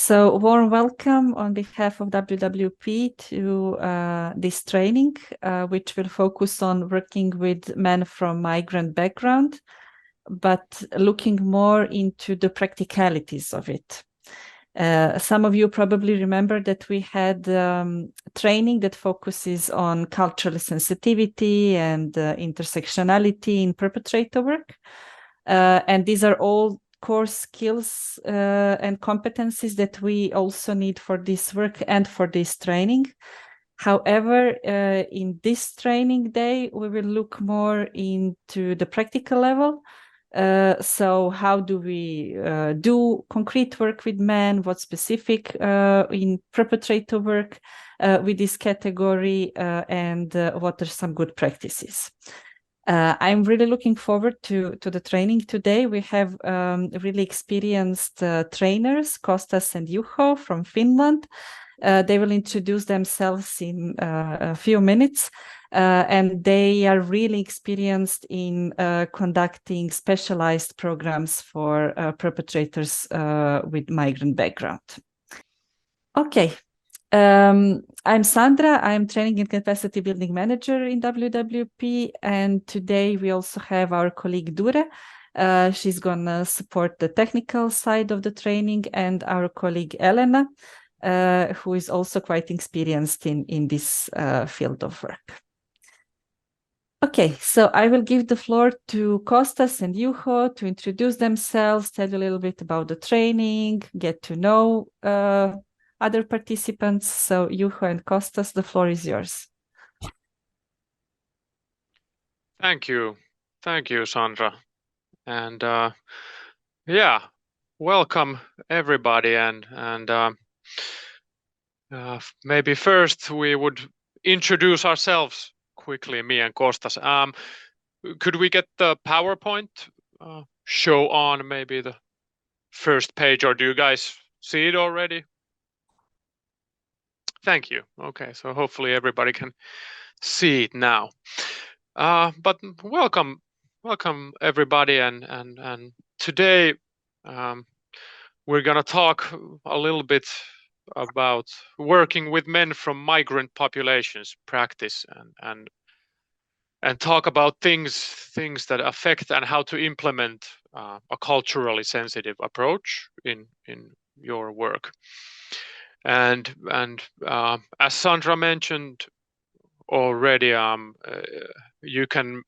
So warm welcome on behalf of WWP to this training, which will focus on working with men from migrant background, but looking more into the practicalities of it. Some of you probably remember that we had training that focuses on cultural sensitivity and intersectionality in perpetrator work. And these are all core skills and competencies that we also need for this work and for this training. However, in this training day, we will look more into the practical level. So how do we do concrete work with men? What's specific in perpetrator work with this category? And what are some good practices? I'm really looking forward to the training today. We have really experienced trainers, Kostas and Juho from Finland. They will introduce themselves in a few minutes, and they are really experienced in conducting specialized programs for perpetrators with migrant background. Okay. I'm Sandra. I'm Training and Capacity Building Manager in WWP. And today we also have our colleague Dure. She's going to support the technical side of the training, and our colleague Elena, who is also quite experienced in this field of work. Okay, so I will give the floor to Kostas and Juho to introduce themselves, tell you a little bit about the training, get to know other participants. So Juho and Kostas, the floor is yours. Thank you, Sandra, and yeah, welcome everybody. And maybe first we would introduce ourselves quickly, me and Kostas. Could we get the PowerPoint show on maybe the first page, or do you guys see it already? Thank you. Okay, so hopefully everybody can see it now. But welcome everybody, and today we're gonna talk a little bit about working with men from migrant populations, practice, and talk about things that affect and how to implement a culturally sensitive approach in your work. And as Sandra mentioned already, you can,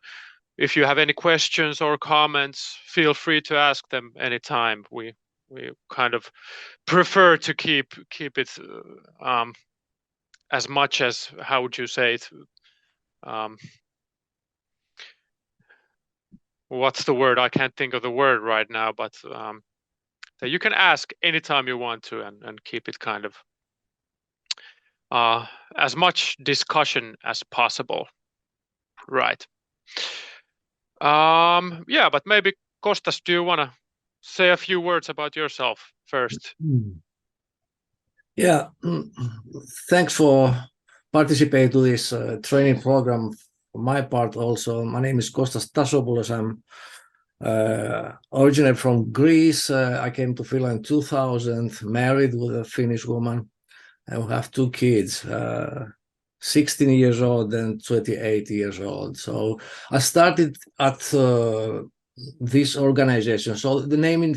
if you have any questions or comments, feel free to ask them anytime. We kind of prefer to keep it as much as, how would you say it, what's the word? I can't think of the word right now, but that you can ask anytime you want to, and keep it kind of as much discussion as possible. Right. Yeah, but maybe Kostas, do you want to say a few words about yourself first? Yeah, thanks for participating to this training program. For my part also, my name is Kostas Tasopoulos. I'm originally from Greece. I came to Finland in 2000, married with a Finnish woman, and we have two kids, 16 years old and 28 years old. So I started at this organization. So the name in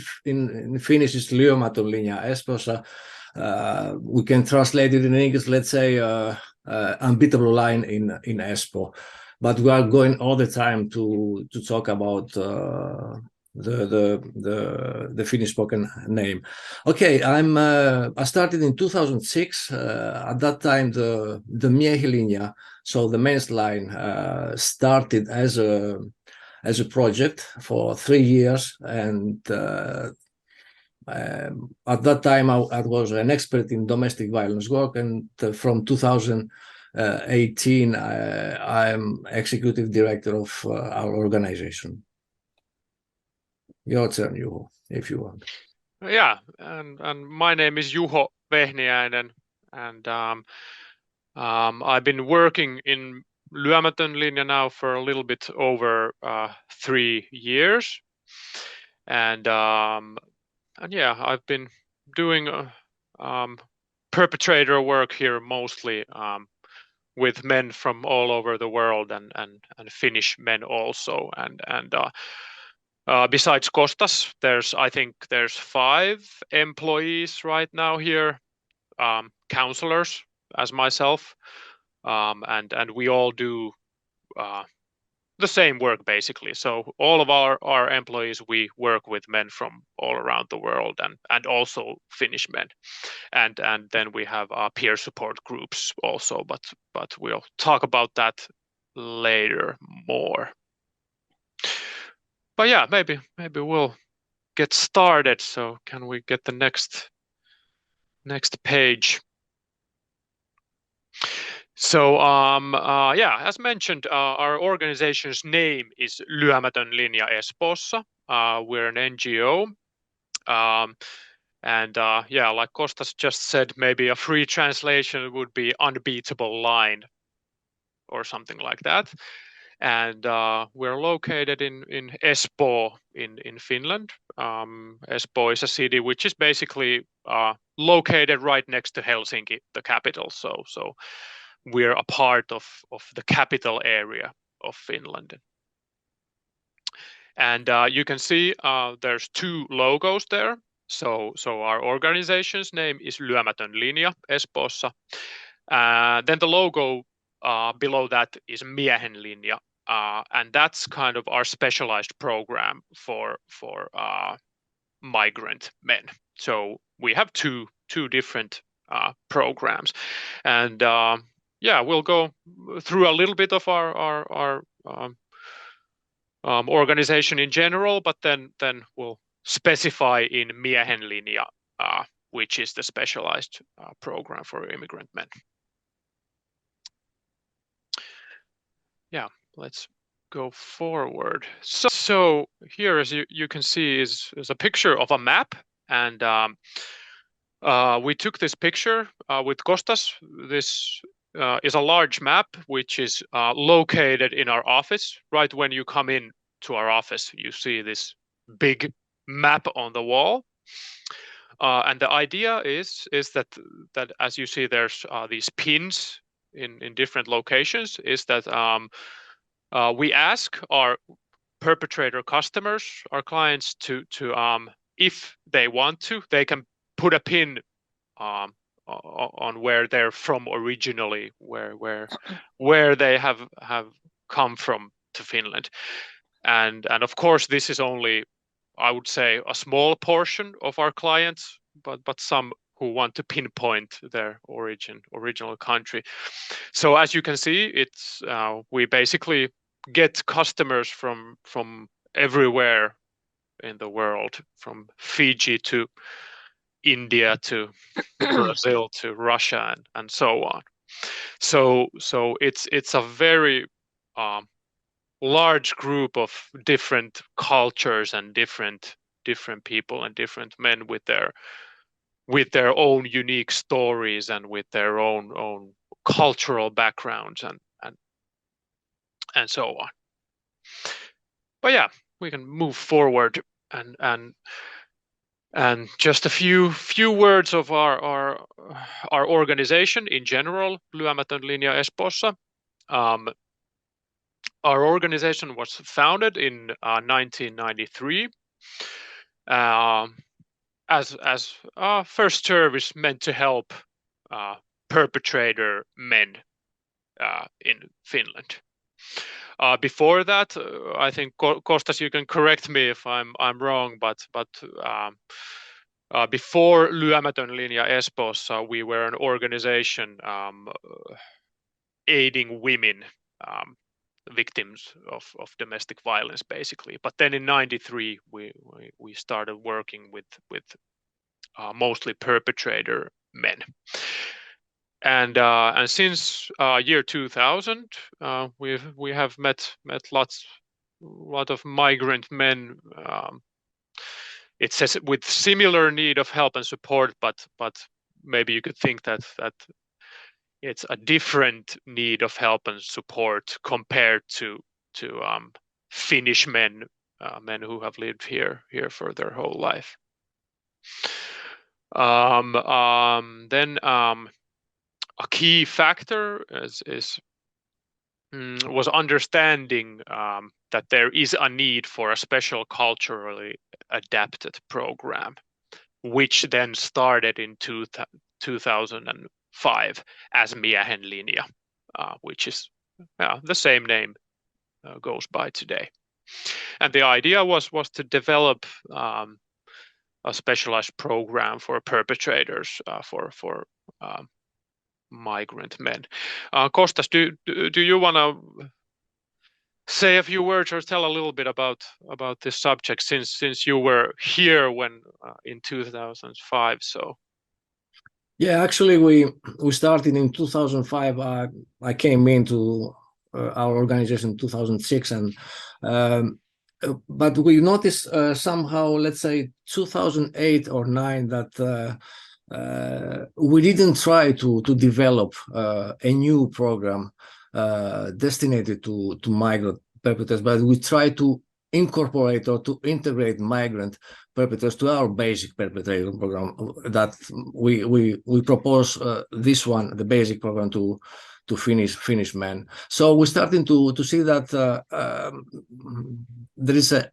Finnish is Lyömätön linja Espoossa. We can translate it in English, let's say unbeatable line in Espoo. But we are going all the time to talk about the Finnish spoken name. Okay, I started in 2006. At that time, the Miehilinja, so the men's line, started as a project for 3 years, and at that time I was an expert in domestic violence work, and from 2018 I'm executive director of our organization. Your turn, Juho, if you want. Yeah, and my name is Juho Vehniäinen, and I've been working in Lyömätön linja now for a little bit over 3 years, and yeah, I've been doing perpetrator work here mostly with men from all over the world and Finnish men also. And besides Kostas, I think there's 5 employees right now here, counselors as myself, and we all do the same work basically. So all of our employees, we work with men from all around the world and also Finnish men. And then we have peer support groups also, but we'll talk about that later more. But yeah, maybe we'll get started. So can we get the next page? So yeah, as mentioned, our organization's name is Lyömätön Linja Espoossa. We're an NGO. And yeah, like Kostas just said, maybe a free translation would be unbeatable line or something like that. And we're located in Espoo in Finland. Espoo is a city which is basically located right next to Helsinki, the capital. So we're a part of the capital area of Finland. And you can see there's 2 logos there. So our organization's name is Lyömätön Linja Espoossa. Then the logo below that is Miehen Linja, and that's kind of our specialized program for migrant men. So we have two different programs, and yeah, we'll go through a little bit of our organization in general, but then we'll specify in Miehen Linja, which is the specialized program for immigrant men. Yeah, let's go forward. So here, as you can see, is a picture of a map, and we took this picture with Kostas. This is a large map which is located in our office. Right when you come in to our office, you see this big map on the wall. And the idea is that as you see, there's these pins in different locations. Is that we ask our perpetrator customers, our clients, to if they want to, they can put a pin on where they're from originally, where they have come from to Finland, and of course this is only, I would say, a small portion of our clients, but some who want to pinpoint their original country. So as you can see, it's we basically get customers from everywhere in the world, from Fiji to India to Brazil to Russia and so on. So it's a very large group of different cultures and different people and different men with their own unique stories and with their own cultural backgrounds and so on. But yeah, we can move forward and just a few words of our organization in general, Lyömätön Linja Espoossa. Our organization was founded in 1993 as first service meant to help perpetrator men in Finland. Before that, I think Kostas, you can correct me if I'm wrong, but before Lyömätön Linja Espoossa, we were an organization aiding women victims of domestic violence, basically. But then in '93, we started working with mostly perpetrator men. And since year 2000, we have met lot of migrant men. It says with similar need of help and support, but maybe you could think that it's a different need of help and support compared to Finnish men who have lived here for their whole life. Then a key factor was understanding that there is a need for a special culturally adapted program, which then started in 2005 as Miehenlinja, which is the same name goes by today. And the idea was to develop a specialized program for perpetrators for migrant men. Kostas, do you want to say a few words or tell a little bit about this subject since you were here when in 2005? So yeah, actually we started in 2005. I came into our organization in 2006, and but we noticed somehow, let's say 2008 or 9, that we didn't try to develop a new program destined to migrant perpetrators, but we try to incorporate or to integrate migrant perpetrators to our basic perpetrator program. That we propose this one, the basic program, to Finnish men. So we're starting to see that there is a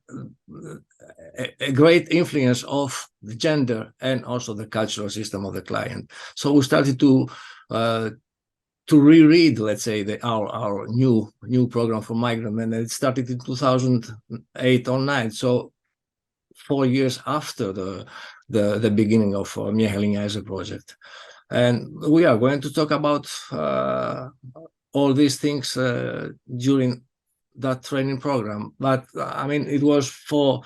great influence of the gender and also the cultural system of the client. So we started to reread, let's say, our new program for migrant men. It started in 2008 or 9, so 4 years after the beginning of Miehelinja as a project. And we are going to talk about all these things during that training program. But I mean, it was for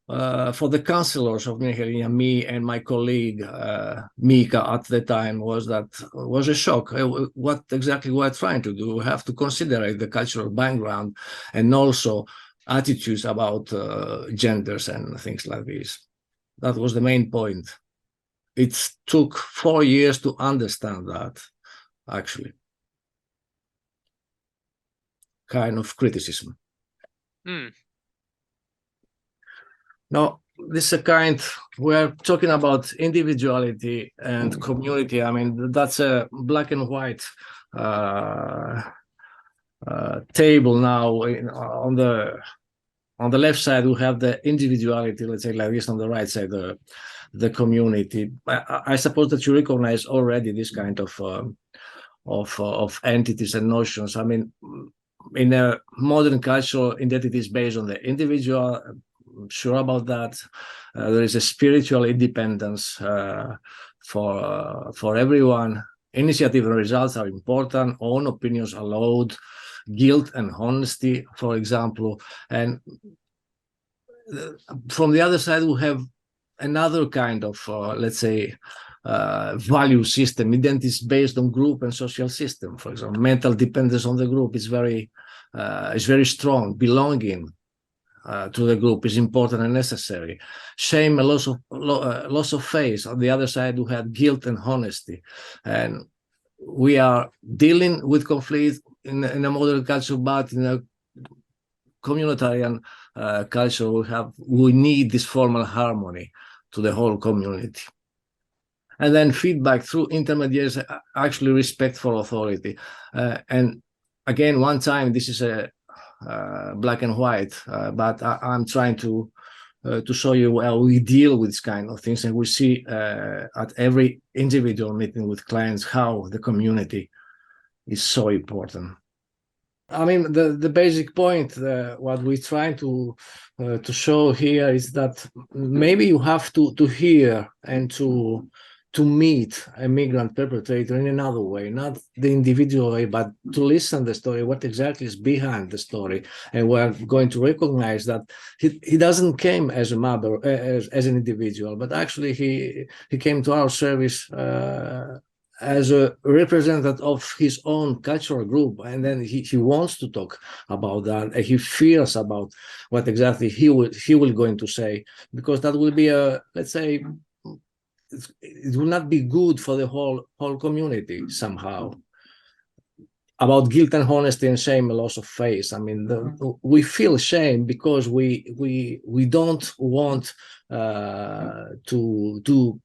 the counselors of Miehelinja, me and my colleague Mika at the time, was a shock. What exactly we're trying to do? We have to consider the cultural background and also attitudes about genders and things like this. That was the main point. It took 4 years to understand that, actually. Kind of criticism. Now, this is a kind, we're talking about individuality and community. I mean, that's a black and white table now. On the left side, we have the individuality, let's say like this. On the right side, the community. I suppose that you recognize already this kind of entities and notions. I mean, in a modern culture, identity is based on the individual. I'm sure about that. There is a spiritual independence for everyone. Initiative and results are important. Own opinions allowed. Guilt and honesty, for example. And from the other side, we have another kind of, let's say, value system. Identity is based on group and social system. For example, mental dependence on the group is very strong. Belonging to the group is important and necessary. Shame and loss of faith. On the other side, we have guilt and honesty. And we are dealing with conflict in a modern culture, but in a communitarian culture, we need this formal harmony to the whole community. And then feedback through intermediaries, actually respect for authority. And again, one time, this is a black and white, but I'm trying to show you how we deal with this kind of things, and we see at every individual meeting with clients how the community is so important. I mean, the basic point, what we're trying to show here is that maybe you have to hear and to meet a migrant perpetrator in another way, not the individual way, but to listen the story, what exactly is behind the story. And we're going to recognize that he doesn't came as a mother, as an individual, but actually he came to our service as a representative of his own cultural group, and then he wants to talk about that, and he fears about what exactly he will going to say, because that will be a, let's say, it will not be good for the whole community somehow. About guilt and honesty and shame and loss of faith. I mean, we feel shame because we don't want to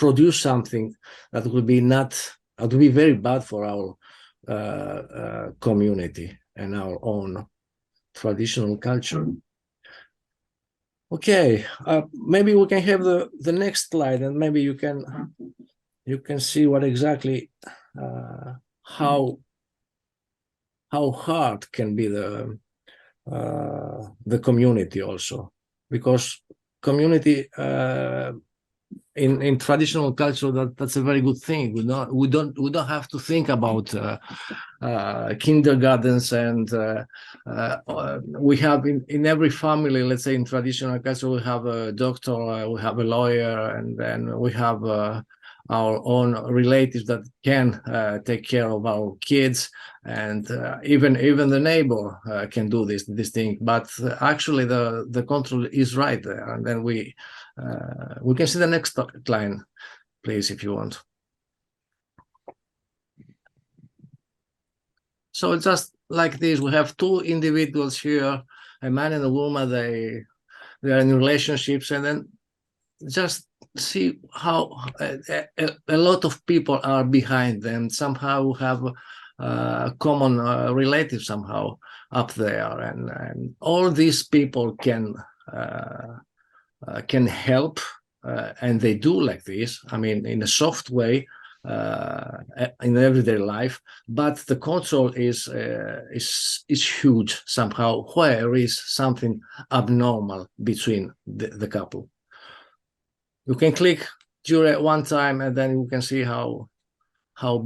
produce something that will be very bad for our community and our own traditional culture. Okay, maybe we can have the next slide, and maybe you can see what exactly how hard can be the community also, because community in traditional culture, that's a very good thing. We don't have to think about kindergartens, and we have in every family, let's say in traditional culture, we have a doctor, we have a lawyer, and then we have our own relatives that can take care of our kids, and even the neighbor can do this thing. But actually the control is right there, and then we can see the next line, please, if you want. So it's just like this. We have two individuals here, a man and a woman. They are in relationships, and then just see how a lot of people are behind them. Somehow have common relatives somehow up there, and all these people can help, and they do like this. I mean, in a soft way, in everyday life, but the control is huge somehow. Where is something abnormal between the couple? You can click during one time, and then you can see how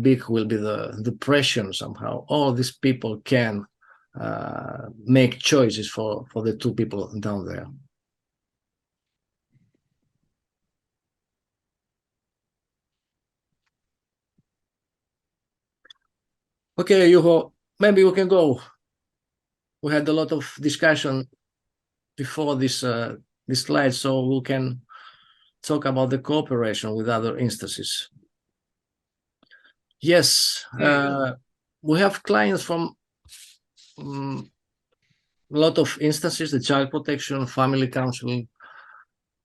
big will be the pressure somehow. All these people can make choices for the two people down there. Okay, Juho, maybe we can go. We had a lot of discussion before this slide, so we can talk about the cooperation with other instances. Yes, we have clients from a lot of instances: the child protection, family counseling,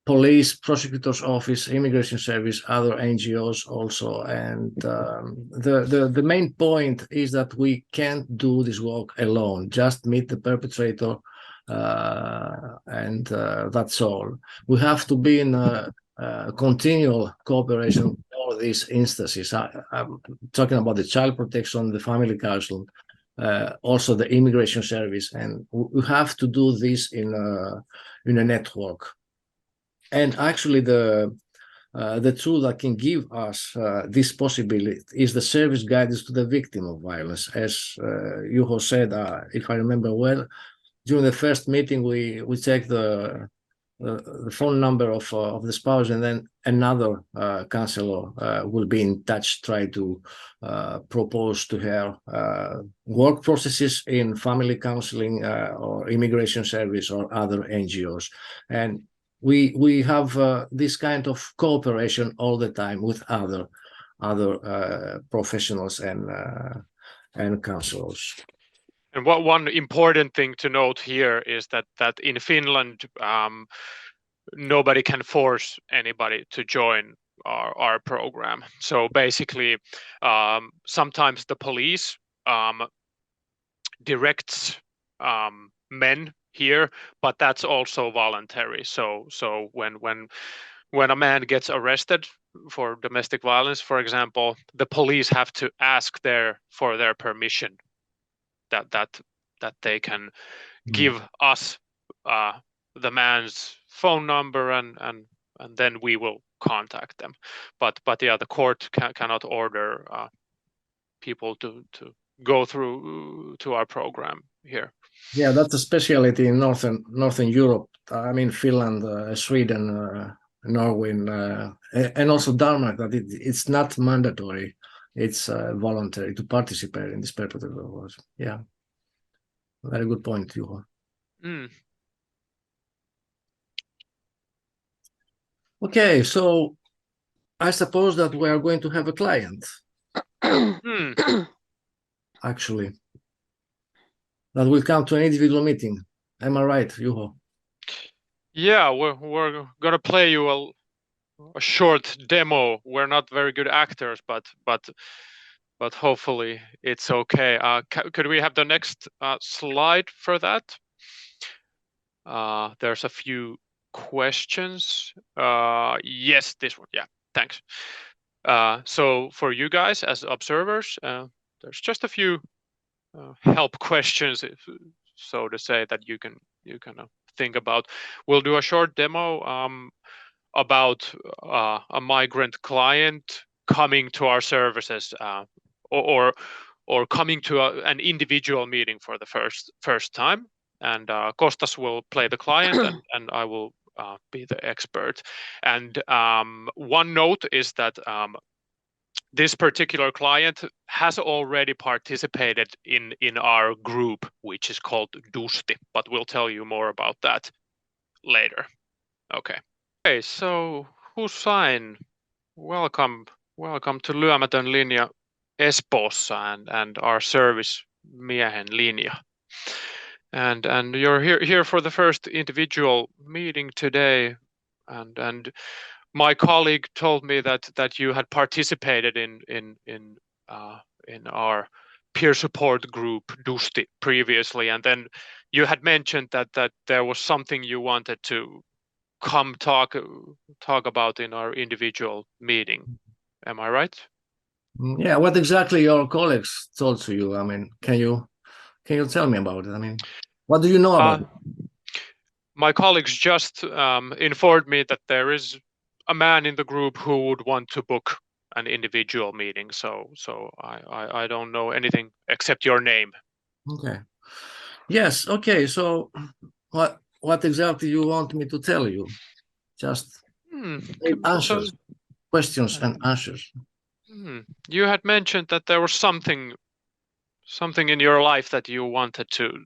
police, prosecutor's office, immigration service, other NGOs also. And the main point is that we can't do this work alone. Just meet the perpetrator, and that's all. We have to be in continual cooperation with all these instances. I'm talking about the child protection, the family counseling, also the immigration service, and we have to do this in a network. And actually, the tool that can give us this possibility is the service guidance to the victim of violence. As Juho said, if I remember well, during the first meeting, we checked the phone number of the spouse, and then another counselor will be in touch, try to propose to her work processes in family counseling or immigration service or other NGOs. And we have this kind of cooperation all the time with other professionals and counselors. And one important thing to note here is that in Finland, nobody can force anybody to join our program. So basically, sometimes the police directs men here, but that's also voluntary. So when a man gets arrested for domestic violence, for example, the police have to ask for their permission that they can give us the man's phone number, and then we will contact them. But yeah, the court cannot order people to go through to our program here. Yeah, that's a specialty in Northern Europe. I mean, Finland, Sweden, Norway, and also Denmark. That it's not mandatory; it's voluntary to participate in this perpetrator wars. Yeah, very good point, Juho. Okay, so I suppose that we are going to have a client. Actually, that will come to an individual meeting. Am I right, Juho? Yeah, we're gonna play you a a short demo. We're not very good actors, but hopefully it's okay. Could we have the next slide for that? There's a few questions. Yes, this one. Yeah, thanks. So for you guys as observers, there's just a few help questions, so to say, that you can think about. We'll do a short demo about a migrant client coming to our services, or coming to an individual meeting for the first time. And Kostas will play the client, and I will be the expert. And one note is that this particular client has already participated in our group, which is called Dusti, but we'll tell you more about that later. Okay, so Hussain, welcome to Lyömätön linja Espoossa and our service Miehen linja. And you're here for the first individual meeting today, and my colleague told me that you had participated in our peer support group Dusti previously, and then you had mentioned that there was something you wanted to come talk about in our individual meeting. Am I right? Yeah. What exactly your colleagues told to you? I mean, can you tell me about it? I mean, what do you know about it? My colleagues just informed me that there is a man in the group who would want to book an individual meeting. So I don't know anything except your name. Okay. Yes. Okay. So what exactly you want me to tell you? Just answers, questions and answers. You had mentioned that there was something in your life that you wanted to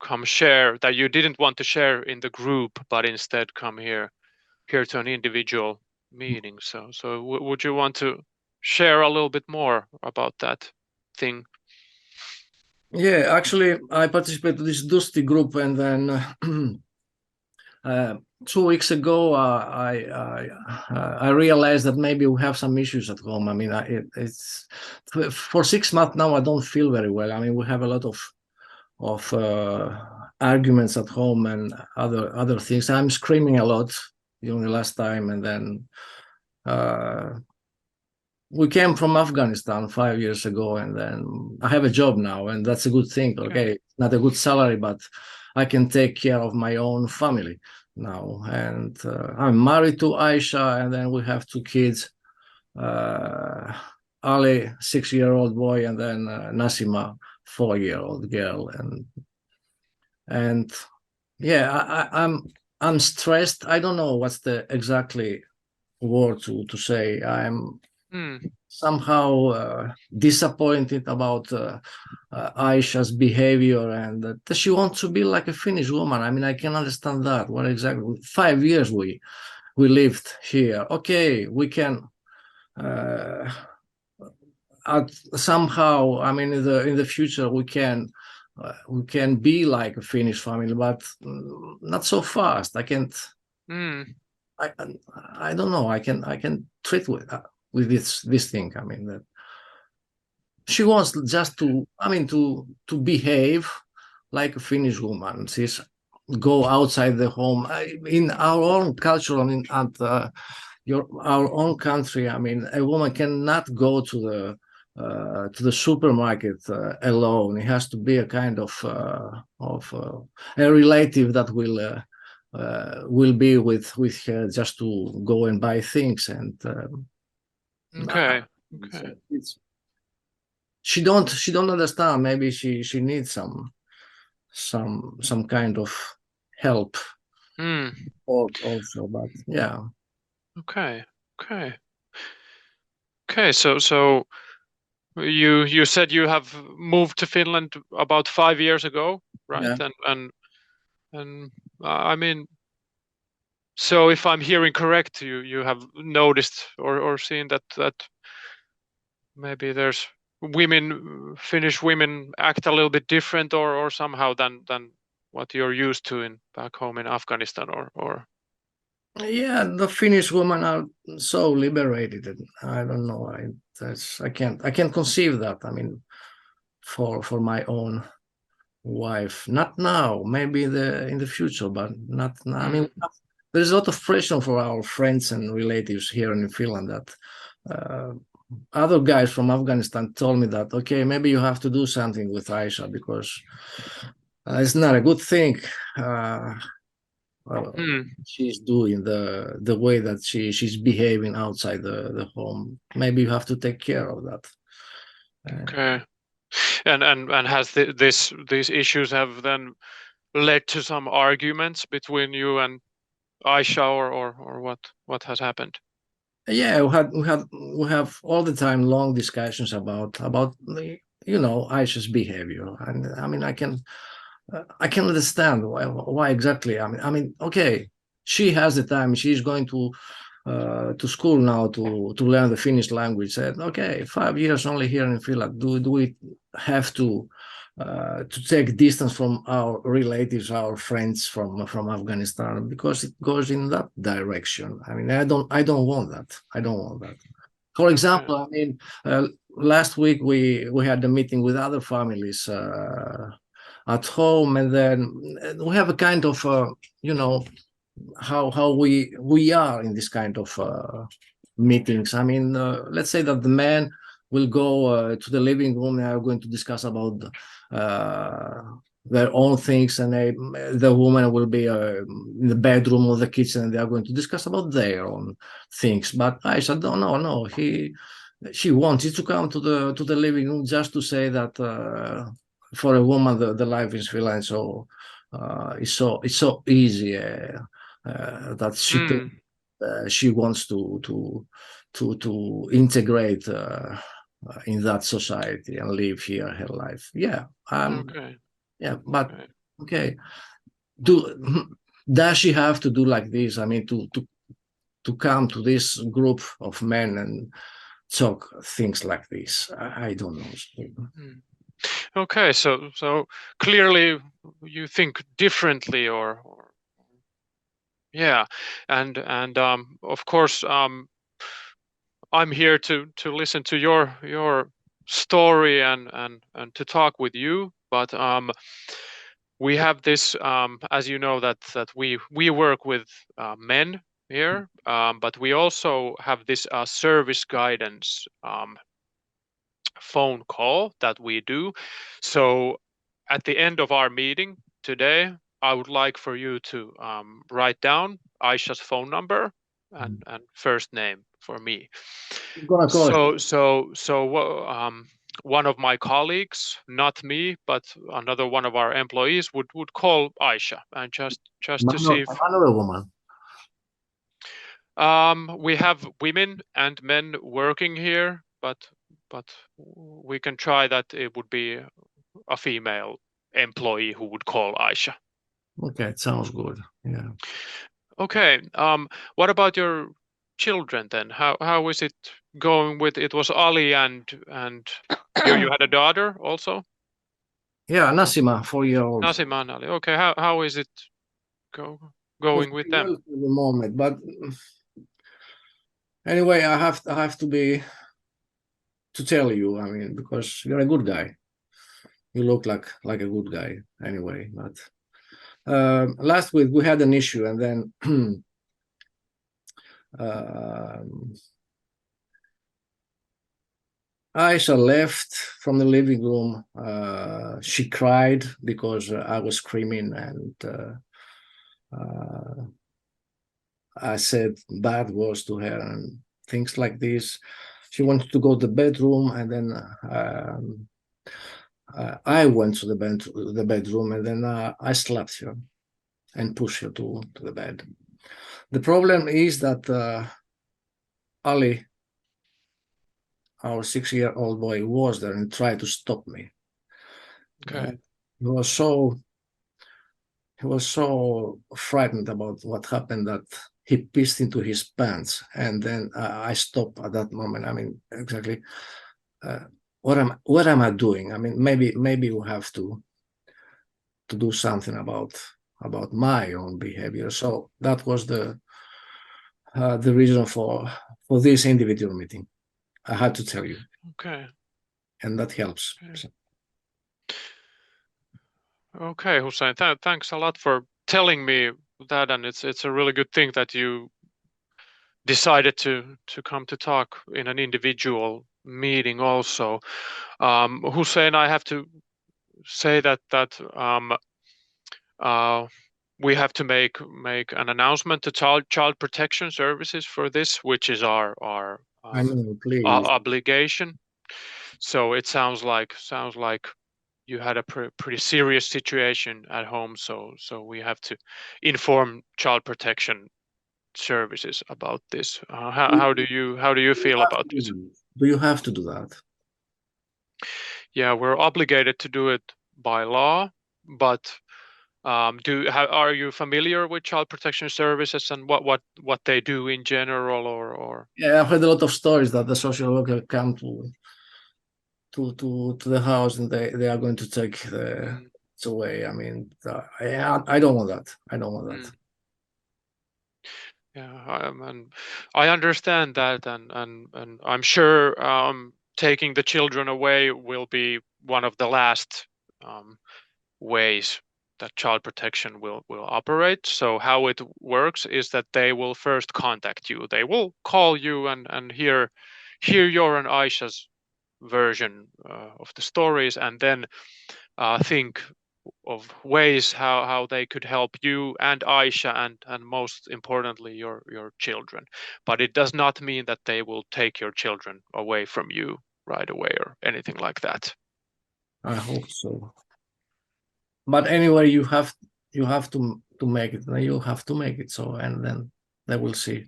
come share, that you didn't want to share in the group, but instead come here to an individual meeting. So would you want to share a little bit more about that thing? Yeah, actually, I participated in this Dusti group, and then 2 weeks ago, I realized that maybe we have some issues at home. I mean, it's for 6 months now. I don't feel very well. I mean, we have a lot of arguments at home and other things. I'm screaming a lot during the last time, and then we came from Afghanistan 5 years ago, and then I have a job now, and that's a good thing. Okay, not a good salary, but I can take care of my own family now. And I'm married to Aisha, and then we have 2 kids. Ali, 6-year-old boy, and then Nasima, 4-year-old girl. And yeah, I'm stressed. I don't know what's the exactly word to say. I'm somehow disappointed about Aisha's behavior, and that she wants to be like a Finnish woman. I mean, I can understand that. What exactly? 5 years we lived here. Okay, we can somehow. I mean, in the future we can be like a Finnish family, but not so fast. I can't. I don't know. I can treat with this thing. I mean, that she wants just to behave like a Finnish woman. She's go outside the home. In our own culture, I mean, at our own country, I mean, a woman cannot go to the supermarket alone. It has to be a kind of a relative that will be with her just to go and buy things. And she don't understand. Maybe she needs some kind of help also, but yeah. Okay. So you said you have moved to Finland about 5 years ago, right? Yeah. And I mean, so if I'm hearing correct, you have noticed or seen that maybe there's Finnish women act a little bit different or somehow than what you're used to back home in Afghanistan, or Yeah, the Finnish women are so liberated. I don't know. I can't conceive that. I mean, for my own wife, not now. Maybe in the future, but not now. I mean, there's a lot of pressure for our friends and relatives here in Finland that other guys from Afghanistan told me that, okay, maybe you have to do something with Aisha because it's not a good thing. She's doing the way that she's behaving outside the home. Maybe you have to take care of that. Okay. And has these issues have then led to some arguments between you and Aisha, or what has happened? Yeah, we have all the time long discussions about Aisha's behavior, and I mean I can understand why exactly. I mean, okay, she has the time. She's going to school now to learn the Finnish language. Said, okay, 5 years only here in Finland. Do we have to take distance from our relatives, our friends from Afghanistan, because it goes in that direction? I mean, I don't want that. I don't want that. For example, I mean, last week we had a meeting with other families at home, and then we have a kind of how we are in this kind of meetings. I mean, let's say that the man will go to the living room. They are going to discuss about their own things, and the woman will be in the bedroom or the kitchen, and they are going to discuss about their own things. But I said, no. She wanted to come to the living room just to say that for a woman the life is Finland it's so easy that she wants to integrate in that society and live here her life. Yeah. Okay. Yeah, but okay. Does she have to do like this? I mean, to come to this group of men and talk things like this? I don't know. Okay, so clearly you think differently, or yeah, and of course I'm here to listen to your story and to talk with you, but we have this as you know that we work with men here, but we also have this service guidance phone call that we do. So at the end of our meeting today, I would like for you to write down Aisha's phone number and first name for me. One of my colleagues, not me, but another one of our employees would call Aisha and just to see if another woman. We have women and men working here, but we can try that it would be a female employee who would call Aisha. Okay, it sounds good. Yeah. Okay. What about your children then? How is it going with? It was Ali and you had a daughter also? Yeah, Nasima, 4-year-old. Nasima and Ali. Okay. How is it going with them? At the moment, but anyway, I have to tell you. I mean, because you're a good guy. You look like a good guy anyway. But last week we had an issue, and then Aisha left from the living room. She cried because I was screaming, and I said bad words to her and things like this. She wanted to go to the bedroom, and then I went to the bedroom, and then I slapped her and pushed her to the bed. The problem is that Ali, our 6-year-old boy, was there and tried to stop me. Okay. He was so frightened about what happened that he pissed into his pants, and then I stopped at that moment. I mean, exactly. What am I doing? I mean, maybe we have to do something about my own behavior. So that was the the reason for this individual meeting. I had to tell you. Okay. And that helps. Okay, Hussein, thanks a lot for telling me that, and it's a really good thing that you decided to come to talk in an individual meeting also. Hussein, I have to say that we have to make an announcement to child protection services for this, which is our I know, please. obligation. So it sounds like you had a pretty serious situation at home, so we have to inform child protection services about this. How do you feel about this? Do you have to do that? Yeah, we're obligated to do it by law, but are you familiar with child protection services and what they do in general, or? Yeah, I've heard a lot of stories that the social worker come to the house and they are going to take the away. I mean, I don't want that. I don't want that. Yeah, and I understand that, and I'm sure taking the children away will be one of the last ways that child protection will operate. So how it works is that they will first contact you. They will call you and hear your and Aisha's version of the stories, and then think of ways how they could help you and Aisha, and most importantly your children. But it does not mean that they will take your children away from you right away or anything like that. I hope so. But anyway, you have to make it. You have to make it. So, and then they will see.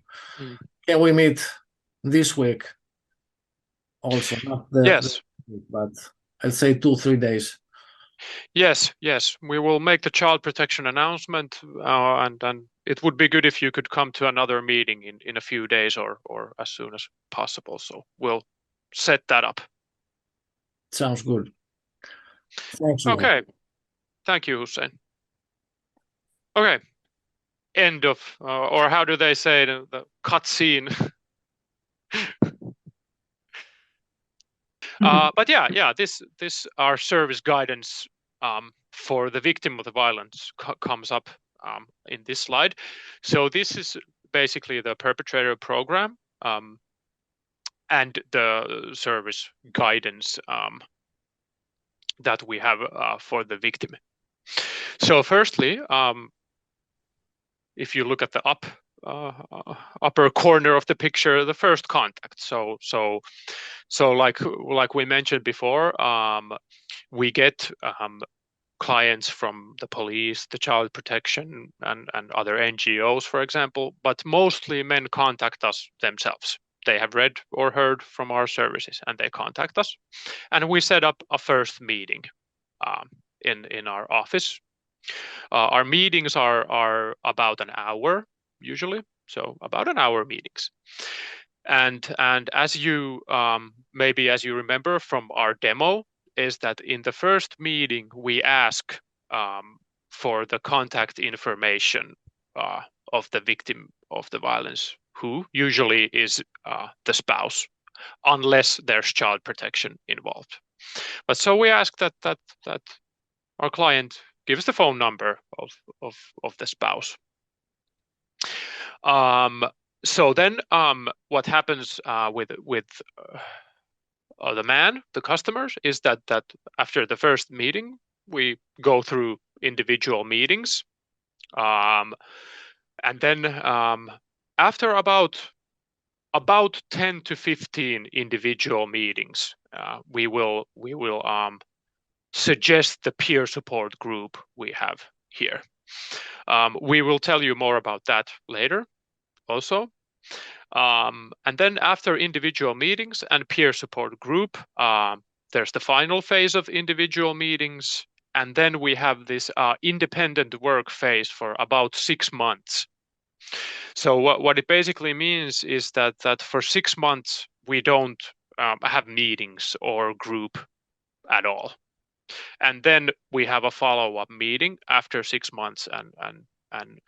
Can we meet this week? Also, not yes, but I'll say 2-3 days. Yes, we will make the child protection announcement, and it would be good if you could come to another meeting in a few days or as soon as possible. So we'll set that up. Sounds good. Thanks. Okay. Thank you, Hussein. Okay. End of, or how do they say it, the cut scene? But yeah, this our service guidance for the victim of the violence comes up in this slide. So this is basically the perpetrator program and the service guidance that we have for the victim. So firstly, if you look at the upper corner of the picture, the first contact. So like we mentioned before, we get clients from the police, the child protection, and other NGOs, for example, but mostly men contact us themselves. They have read or heard from our services and they contact us, and we set up a first meeting in our office. Our meetings are about an hour usually, so about an hour meetings. And as you maybe as you remember from our demo, is that in the first meeting we ask for the contact information of the victim of the violence, who usually is the spouse, unless there's child protection involved. But so we ask that our client gives the phone number of the spouse. So then what happens with the man, the customers, is that after the first meeting, we go through individual meetings. And then after about 10 to 15 individual meetings, we will suggest the peer support group we have here. We will tell you more about that later also. And then after individual meetings and peer support group, there's the final phase of individual meetings. And then we have this independent work phase for about 6 months. So what it basically means is that for 6 months, we don't have meetings or group at all. And then we have a follow-up meeting after 6 months and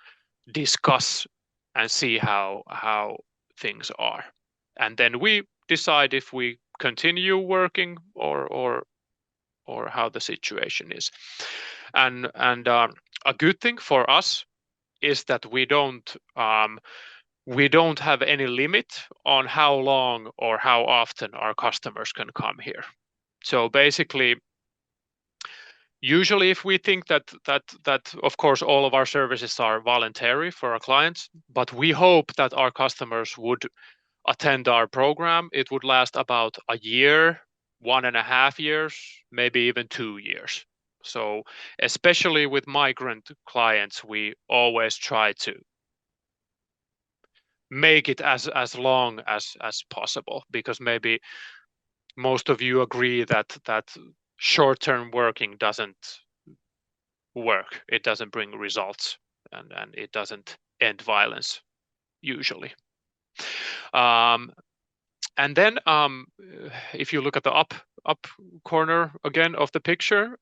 discuss and see how things are. And then we decide if we continue working or how the situation is. And a good thing for us is that we don't have any limit on how long or how often our customers can come here. So basically, usually if we think that of course all of our services are voluntary for our clients, but we hope that our customers would attend our program, it would last about a year, 1.5 years, maybe even 2 years. So especially with migrant clients, we always try to make it as long as possible, because maybe most of you agree that short-term working doesn't work. It doesn't bring results, and it doesn't end violence usually. And then if you look at the up corner again of the picture,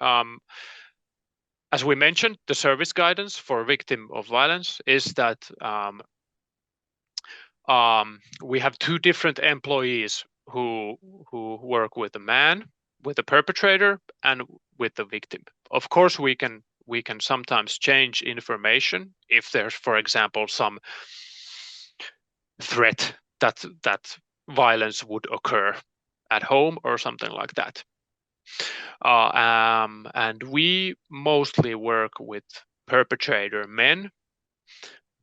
as we mentioned, the service guidance for victim of violence is that we have 2 different employees who work with the man, with the perpetrator, and with the victim. Of course, we can sometimes change information if there's, for example, some threat that violence would occur at home or something like that. And we mostly work with perpetrator men,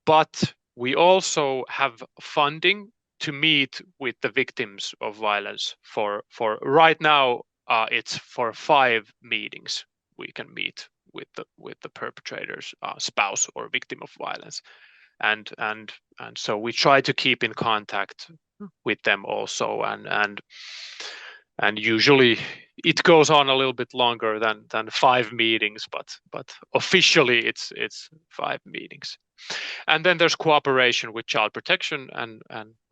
but we also have funding to meet with the victims of violence for right now. It's for 5 meetings we can meet with the perpetrator's spouse or victim of violence, and so we try to keep in contact with them also, and usually it goes on a little bit longer than 5 meetings, but officially it's 5 meetings. And then there's cooperation with child protection and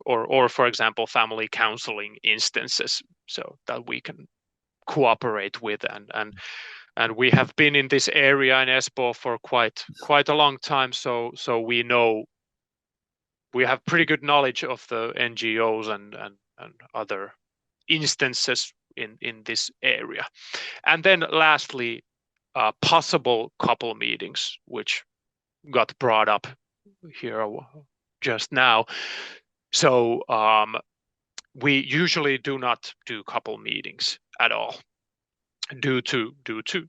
or for example family counseling instances, so that we can cooperate with, and we have been in this area in Espoo for quite a long time, so we know, we have pretty good knowledge of the NGOs and other instances in this area. And then lastly, possible couple meetings, which got brought up here just now. So we usually do not do couple meetings at all due to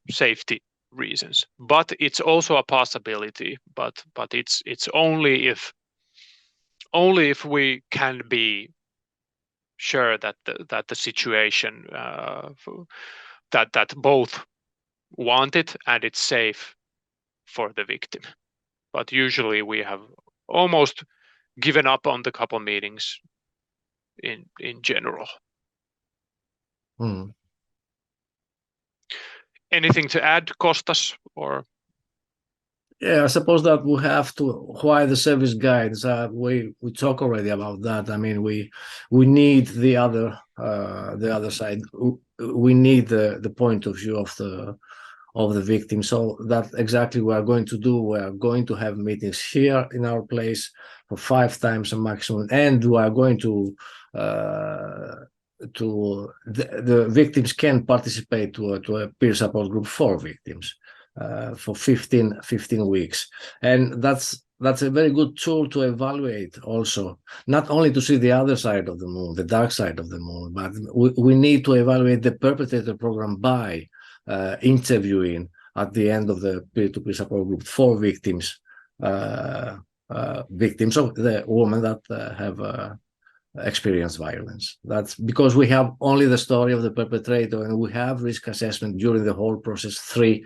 safety reasons, but it's also a possibility, but it's only if we can be sure that the situation that both want it and it's safe for the victim. But usually we have almost given up on the couple meetings in general. Anything to add, Kostas? Or yeah, I suppose that we have to, why the service guides, we talk already about that. I mean, we need the other side. We need the point of view of the victim. So that's exactly what we're going to do. We are going to have meetings here in our place for 5 times a maximum, and we are going to the victims can participate to a peer support group for victims for 15 weeks, and that's a very good tool to evaluate also, not only to see the other side of the moon, the dark side of the moon, but we need to evaluate the perpetrator program by interviewing at the end of the peer-to-peer support group for victims of the women that have experienced violence. That's because we have only the story of the perpetrator, and we have risk assessment during the whole process, 3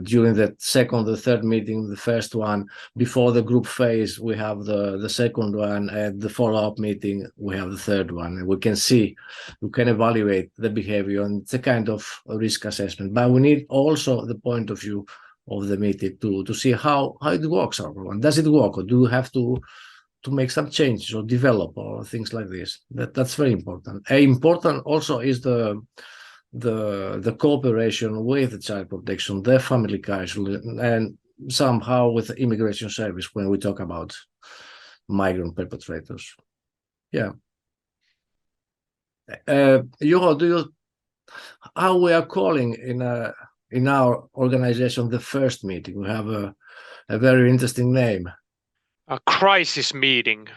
during the second, the third meeting, the first one. Before the group phase, we have the second one. At the follow-up meeting, we have the third one. And we can evaluate the behavior, and it's a kind of risk assessment. But we need also the point of view of the meeting to see how it works. Does it work, or do we have to make some changes or develop or things like this? That's very important. Important also is the cooperation with the child protection, the family counseling, and somehow with the immigration service when we talk about migrant perpetrators. Yeah. Juho, how we are calling in our organization the first meeting? We have a very interesting name. A crisis meeting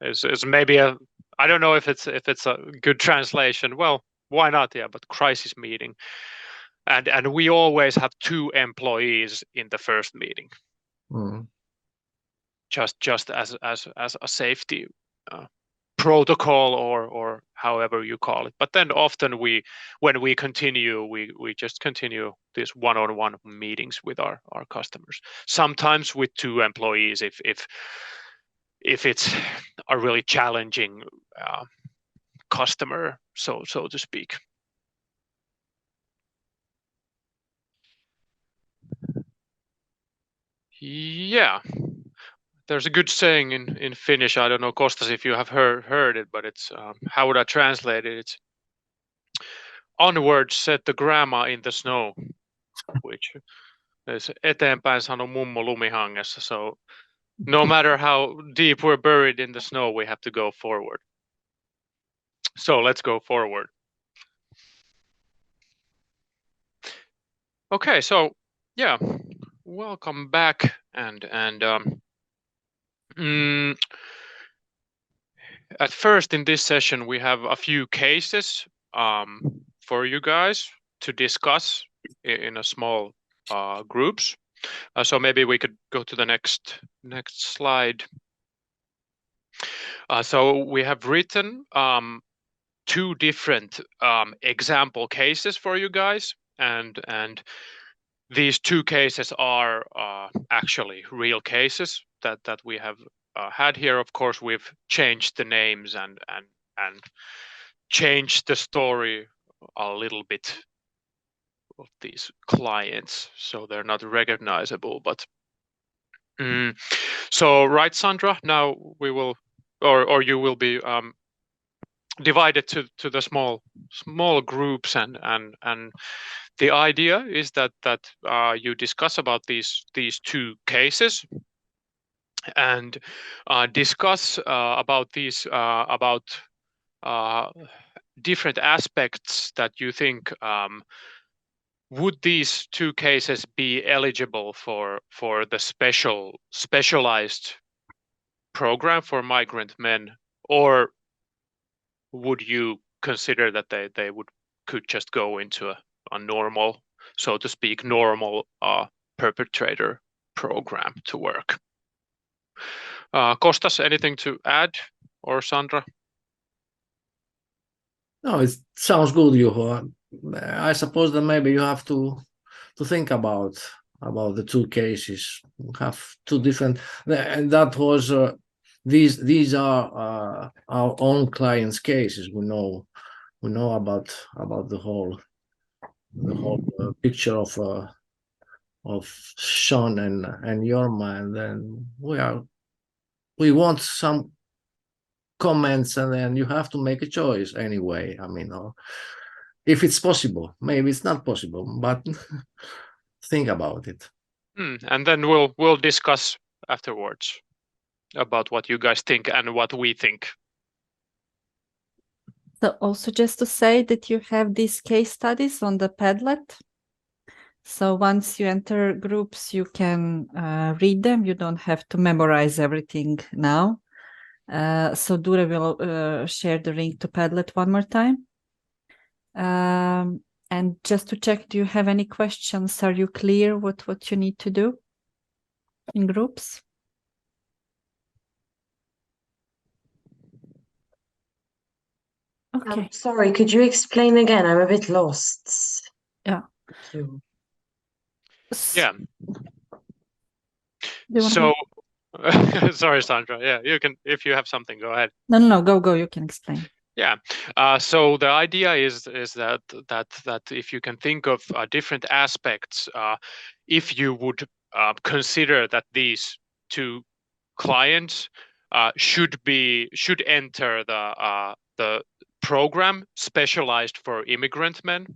is maybe I don't know if it's a good translation. Well, why not? Yeah, but crisis meeting, and we always have 2 employees in the first meeting, just as a safety protocol or however you call it. But then often when we continue, we just continue these one-on-one meetings with our customers. Sometimes with 2 employees if it's a really challenging customer, so to speak. Yeah, there's a good saying in Finnish. I don't know, Kostas, if you have heard it, but it's how would I translate it? It's onward said the grandma in the snow, which is eteenpäin sano mummo lumihangessa. So no matter how deep we're buried in the snow, we have to go forward. So let's go forward. Okay, so yeah, welcome back, and at first in this session we have a few cases for you guys to discuss in a small groups. So maybe we could go to the next slide. So we have written 2 different example cases for you guys, and these 2 cases are actually real cases that we have had here. Of course, we've changed the names and changed the story a little bit of these clients, so they're not recognizable. But so right, Sandra, now we will or you will be divided to the small groups, and the idea is that you discuss about these 2 cases and discuss about these about different aspects that you think would these 2 cases be eligible for the specialized program for migrant men, or would you consider that they could just go into a normal, so to speak, normal perpetrator program to work? Kostas, anything to add, or Sandra? No, it sounds good, Juho. I suppose that maybe you have to think about the 2 cases. You have 2 different, and that was these are our own clients' cases. We know about the whole picture of Sean and Yorma, and then we want some comments, and then you have to make a choice anyway. I mean, if it's possible, maybe it's not possible, but think about it. And then we'll discuss afterwards about what you guys think and what we think. So also just to say that you have these case studies on the Padlet. So once you enter groups, you can read them. You don't have to memorize everything now. So Dure will share the link to Padlet one more time. And just to check, do you have any questions? Are you clear what you need to do in groups? Okay. Sorry, could you explain again? I'm a bit lost. Yeah. Yeah. So, sorry, Sandra. Yeah, you can, if you have something, go ahead. No, go. You can explain. Yeah. So the idea is that if you can think of different aspects, if you would consider that these 2 clients should enter the program specialized for immigrant men,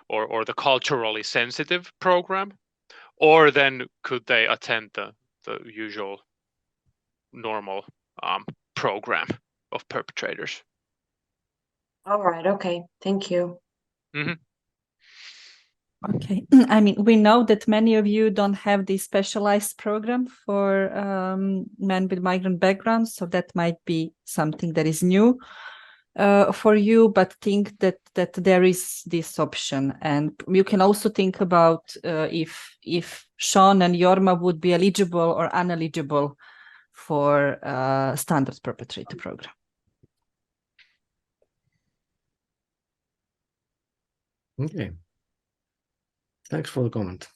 or the culturally sensitive program, or then could they attend the usual normal program of perpetrators. All right. Okay. Thank you. Mm-hmm. Okay. I mean, we know that many of you don't have the specialized program for men with migrant backgrounds, so that might be something that is new for you, but think that there is this option. And you can also think about if Sean and Jorma would be eligible or uneligible for standard perpetrator program. Okay. Thanks for the comment.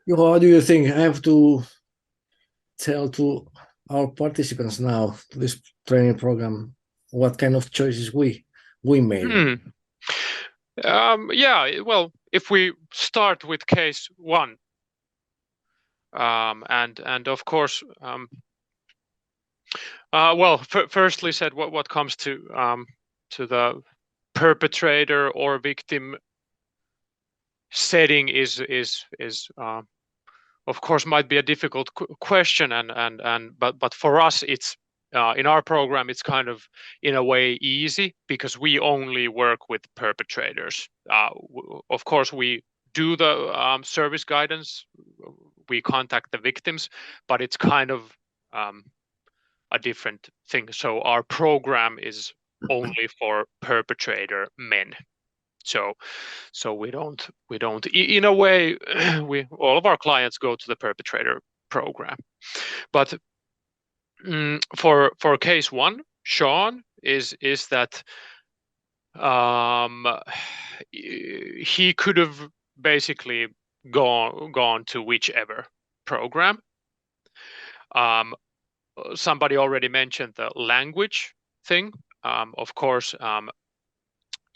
Juho, how do you think? I have to tell to our participants now to this training program what kind of choices we made. Yeah, well, if we start with case one, and of course, well, firstly said what comes to the perpetrator or victim setting is of course might be a difficult question, but for us it's in our program it's kind of in a way easy because we only work with perpetrators. Of course we do the service guidance, we contact the victims, but it's kind of a different thing. So our program is only for perpetrator men. So we don't in a way we all of our clients go to the perpetrator program. But for case one, Sean is that he could have basically gone to whichever program. Somebody already mentioned the language thing. Of course,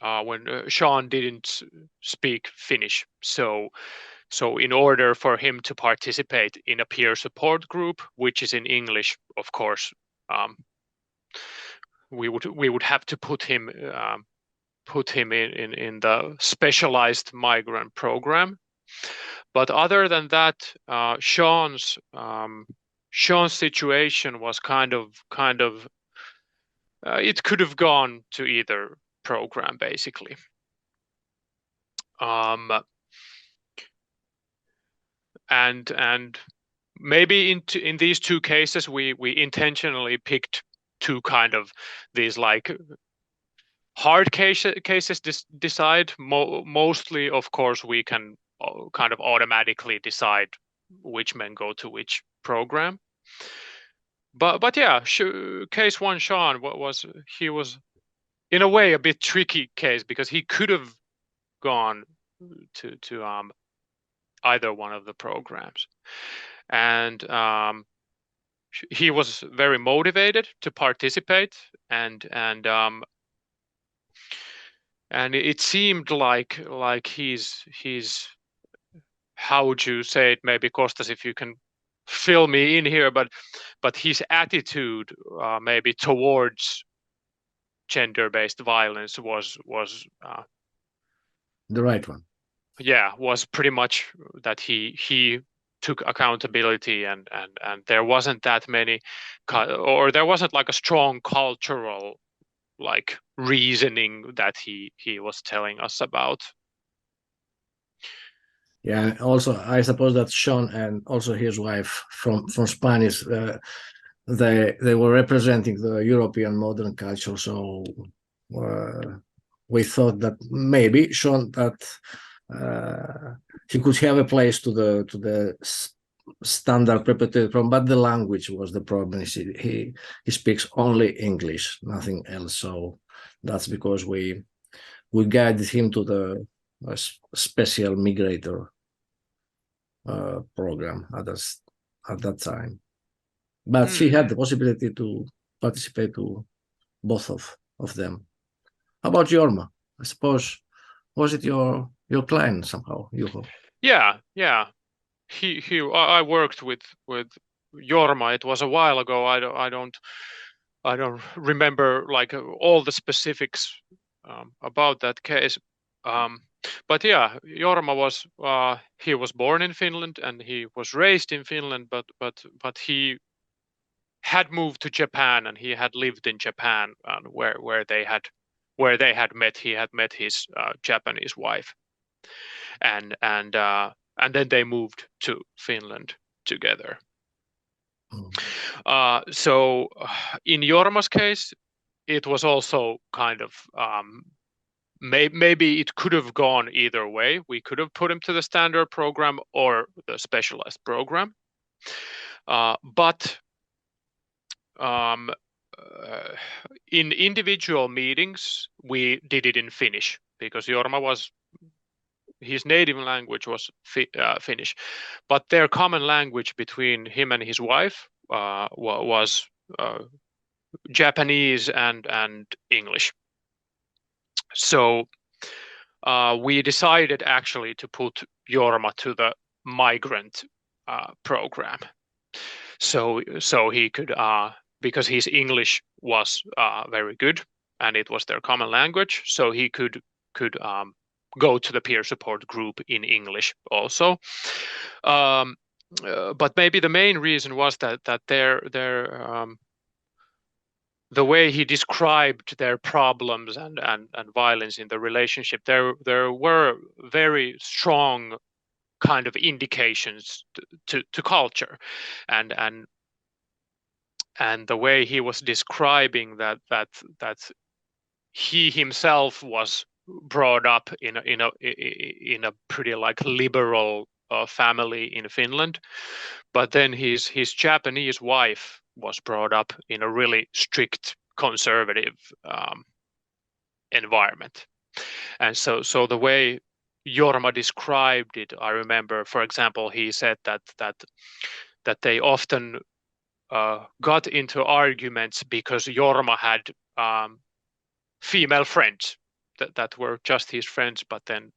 when Sean didn't speak Finnish, so in order for him to participate in a peer support group, which is in English, of course, we would have to put him in the specialized migrant program. But other than that, Sean's situation was kind of it could have gone to either program basically. And maybe in these two cases we intentionally picked two kind of these like hard cases decide. Mostly of course we can kind of automatically decide which men go to which program. But yeah, case one, Sean, he was in a way a bit tricky case because he could have gone to either one of the programs, and he was very motivated to participate, and it seemed like he's how would you say it, maybe Kostas, if you can fill me in here, but his attitude maybe towards gender-based violence was the right one. Yeah, was pretty much that he took accountability, and there wasn't that many or there wasn't like a strong cultural like reasoning that he was telling us about. Yeah, also I suppose that Sean and also his wife from Spanish, they were representing the European modern culture. So we thought that maybe Sean that he could have a place to the standard perpetrator program, but the language was the problem. He speaks only English, nothing else. So that's because we guided him to the special migrator program at that time. But she had the possibility to participate to both of them. How about Jorma? I suppose, was it your client somehow, Juho? Yeah. I worked with Jorma. It was a while ago. I don't remember like all the specifics about that case. But yeah, Jorma was he was born in Finland and he was raised in Finland, but he had moved to Japan and he had lived in Japan, where they had met. He had met his Japanese wife, and then they moved to Finland together. So in Jorma's case, it was also kind of maybe it could have gone either way. We could have put him to the standard program or the specialized program, but in individual meetings we did it in Finnish because his native language was Finnish, but their common language between him and his wife was Japanese and English. So we decided actually to put Jorma to the migrant program, so he could because his English was very good and it was their common language, so he could go to the peer support group in English also. But maybe the main reason was that the way he described their problems and violence in the relationship, there were very strong kind of indications to culture, and the way he was describing that he himself was brought up in a pretty like liberal family in Finland, but then his Japanese wife was brought up in a really strict conservative environment. And so the way Jorma described it, I remember, for example, he said that they often got into arguments because Jorma had female friends that were just his friends, but then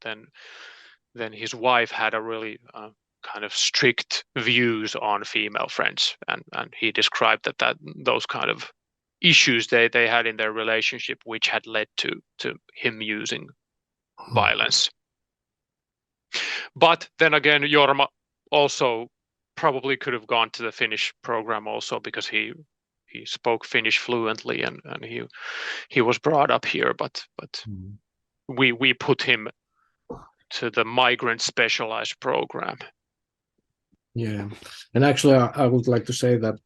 his wife had a really kind of strict views on female friends, and he described that those kind of issues they had in their relationship, which had led to him using violence. But then again, Jorma also probably could have gone to the Finnish program also because he spoke Finnish fluently and he was brought up here, but we put him to the migrant specialized program. Yeah, and actually I would like to say that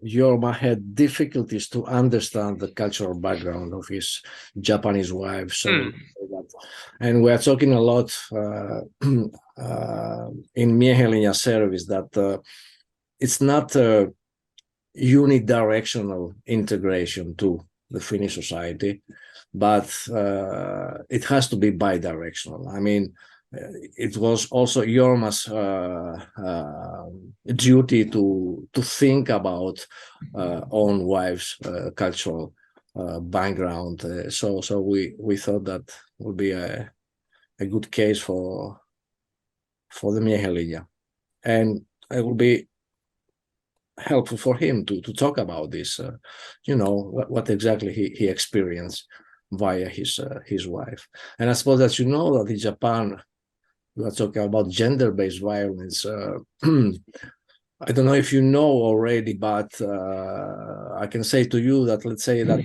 Jorma had difficulties to understand the cultural background of his Japanese wife. So, and we are talking a lot in Miehelinja service that it's not a unidirectional integration to the Finnish society, but it has to be bidirectional. I mean, it was also Jorma's duty to think about own wife's cultural background. So we thought that would be a good case for the Miehelinja, and it would be helpful for him to talk about this. What exactly he experienced via his wife. And I suppose that that in Japan, we are talking about gender-based violence. I don't know if you know already, but I can say to you that let's say that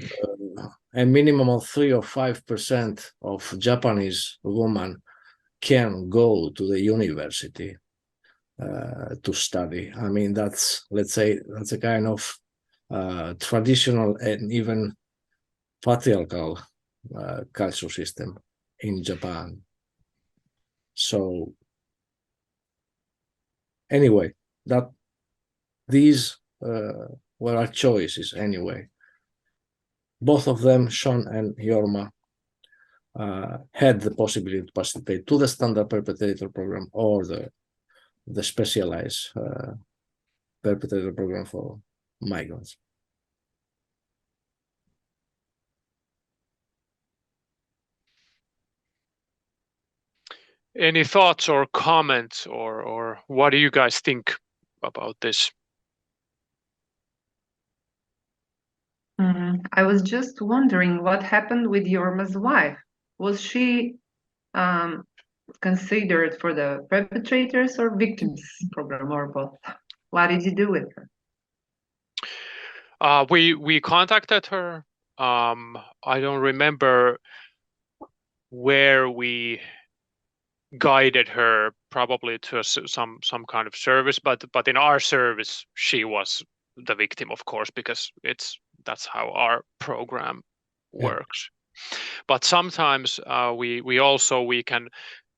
a minimum of 3 or 5% of Japanese women can go to the university to study. I mean, that's a kind of traditional and even patriarchal culture system in Japan. So anyway, that these were our choices anyway. Both of them, Sean and Jorma, had the possibility to participate to the standard perpetrator program or the specialized perpetrator program for migrants. Any thoughts or comments, or what do you guys think about this? I was just wondering what happened with Jorma's wife. Was she considered for the perpetrators or victims program, or both? What did you do with her? We contacted her. I don't remember where we guided her, probably to some kind of service, but in our service she was the victim, of course, because that's how our program works. But sometimes we can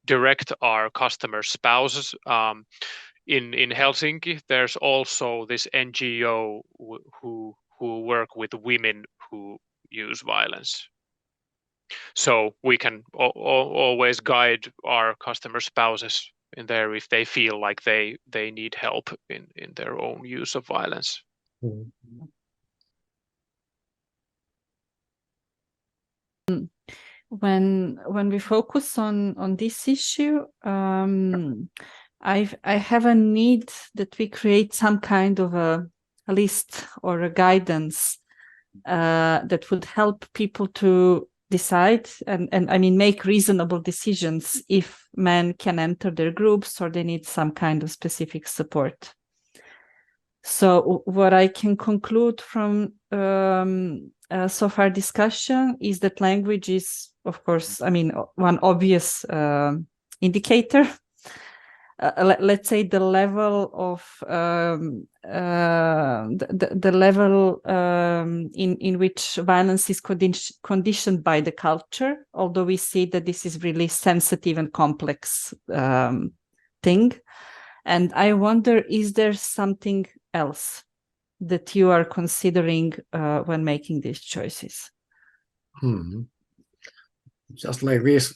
direct our customer spouses. In Helsinki, there's also this NGO who work with women who use violence. So we can always guide our customer spouses in there if they feel like they need help in their own use of violence. When we focus on this issue, I have a need that we create some kind of a list or a guidance that would help people to decide and I mean make reasonable decisions if men can enter their groups or they need some kind of specific support. So what I can conclude from so far discussion is that language is, of course, I mean, one obvious indicator. Let's say the level of the level in which violence is conditioned by the culture, although we see that this is really sensitive and complex thing. And I wonder, is there something else that you are considering when making these choices? Just like this,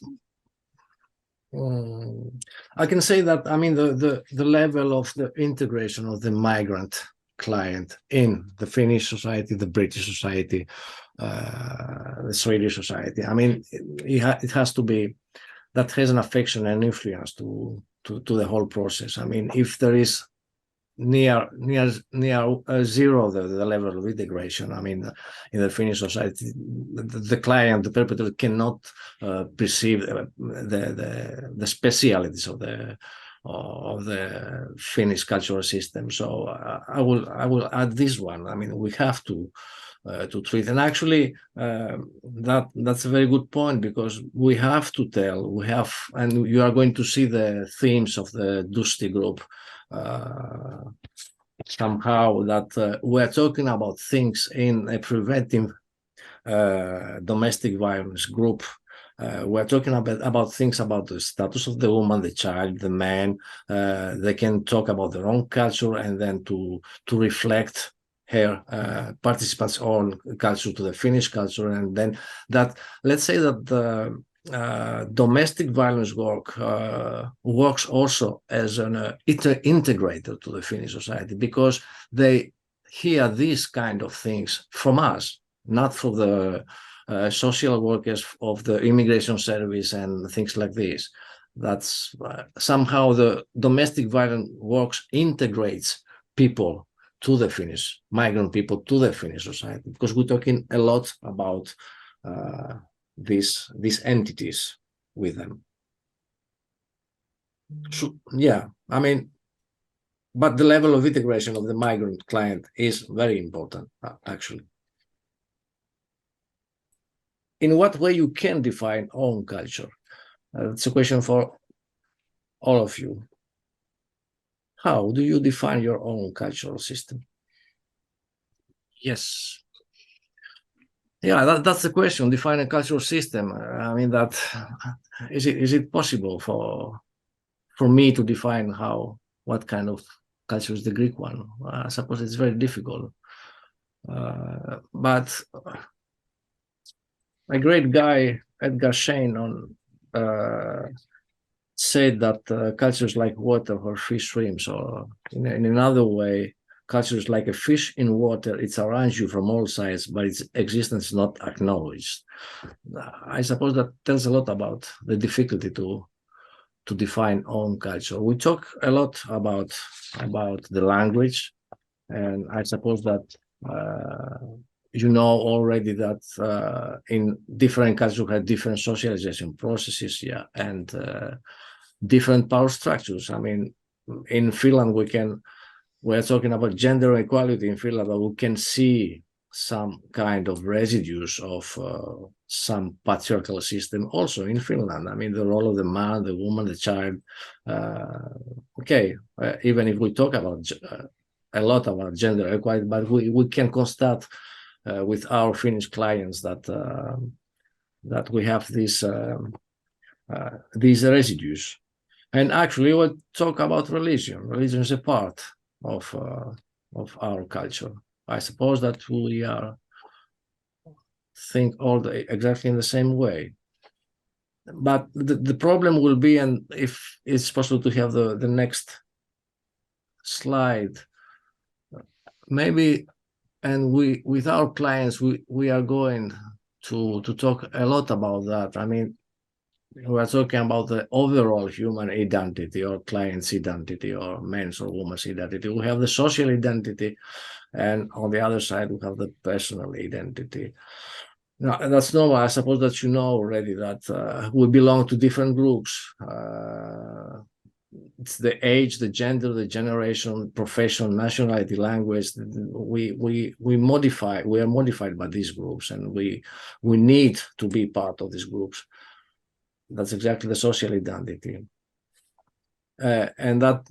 I can say that, I mean, the level of the integration of the migrant client in the Finnish society, the British society, the Swedish society, I mean, it has to be, that has an affection and influence to the whole process. I mean, if there is near zero the level of integration, I mean, in the Finnish society, the client, the perpetrator cannot perceive the specialities of the Finnish cultural system. So I will add this one. I mean, we have to treat, and actually that's a very good point, because we have to tell, and you are going to see the themes of the Dusti group somehow, that we're talking about things in a preventive domestic violence group. We're talking about things about the status of the woman, the child, the man. They can talk about their own culture and then to reflect her participants' own culture to the Finnish culture. And then that, let's say that the domestic violence work works also as an integrator to the Finnish society, because they hear these kind of things from us, not from the social workers of the immigration service and things like this. That's somehow the domestic violence works integrates people to the Finnish, migrant people to the Finnish society, because we're talking a lot about these entities with them. So, yeah, I mean, but the level of integration of the migrant client is very important, actually. In what way you can define own culture? It's a question for all of you. How do you define your own cultural system? Yes. Yeah, that's the question. Define a cultural system. I mean, that is it possible for me to define what kind of culture is the Greek one? I suppose it's very difficult. But a great guy, Edgar Schein, said that culture is like water or fish swims, or in another way, culture is like a fish in water. It's around you from all sides, but its existence is not acknowledged. I suppose that tells a lot about the difficulty to define own culture. We talk a lot about the language, and I suppose that you know already that in different countries we have different socialization processes, yeah, and different power structures. I mean, in Finland we're talking about gender equality in Finland, but we can see some kind of residues of some patriarchal system also in Finland. I mean, the role of the man, the woman, the child. Even if we talk about a lot about gender equality, but we can constate with our Finnish clients that we have these residues. And actually, we'll talk about religion. Religion is a part of our culture. I suppose that we think exactly in the same way. But the problem will be, and if it's possible to have the next slide, maybe, and we with our clients we are going to talk a lot about that. I mean, we are talking about the overall human identity or client's identity or men's or woman's identity. We have the social identity, and on the other side we have the personal identity. Now, that's normal. I suppose that you know already that we belong to different groups. It's the age, the gender, the generation, profession, nationality, language. We are modified by these groups, and we need to be part of these groups. That's exactly the social identity, and that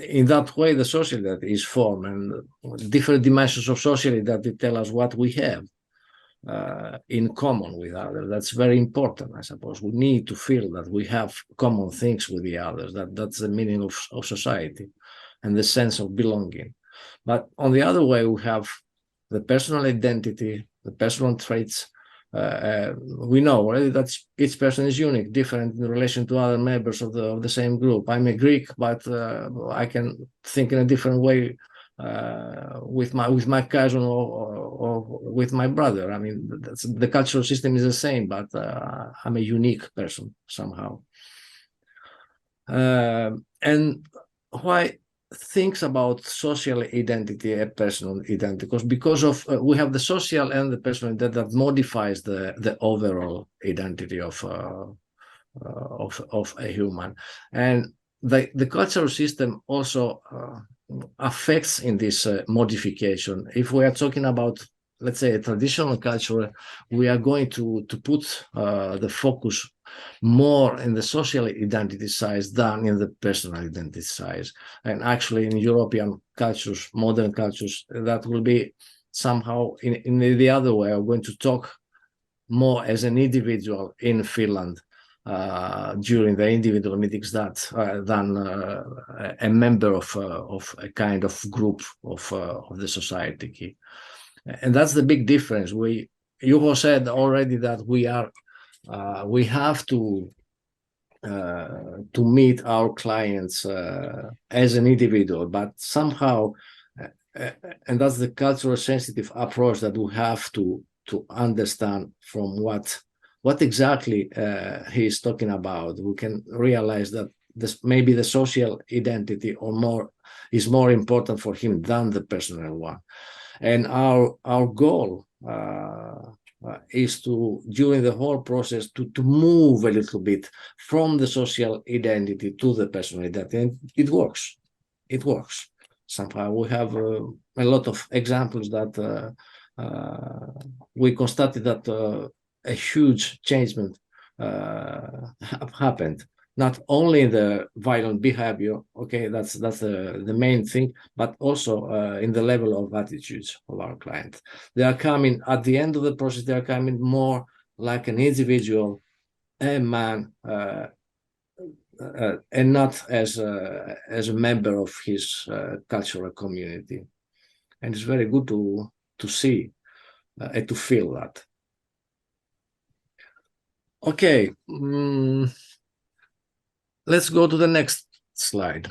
in that way the social identity is formed, and different dimensions of social identity tell us what we have in common with others. That's very important, I suppose. We need to feel that we have common things with the others. That's the meaning of society and the sense of belonging. But on the other way, we have the personal identity, the personal traits. We know already that each person is unique, different in relation to other members of the same group. I'm a Greek, but I can think in a different way with my cousin or with my brother. I mean, the cultural system is the same, but I'm a unique person somehow. And why thinks about social identity and personal identity? Because of we have the social and the personal identity that modifies the overall identity of a human, and the cultural system also affects in this modification. If we are talking about, let's say, a traditional culture, we are going to put the focus more in the social identity side than in the personal identity side. And actually in European cultures, modern cultures, that will be somehow in the other way. I'm going to talk more as an individual in Finland during the individual meetings than a member of a kind of group of the society. And that's the big difference. Juho said already that we have to meet our clients as an individual, but somehow, and that's the cultural sensitive approach that we have to understand from what exactly he is talking about. We can realize that maybe the social identity is more important for him than the personal one. And our goal is to, during the whole process, to move a little bit from the social identity to the personal identity. And it works. It works. Somehow we have a lot of examples that we constated that a huge change happened. Not only in the violent behavior, okay, that's the main thing, but also in the level of attitudes of our clients. They are coming at the end of the process. They are coming more like an individual, a man, and not as a member of his cultural community. And it's very good to see and to feel that. Okay. Let's go to the next slide.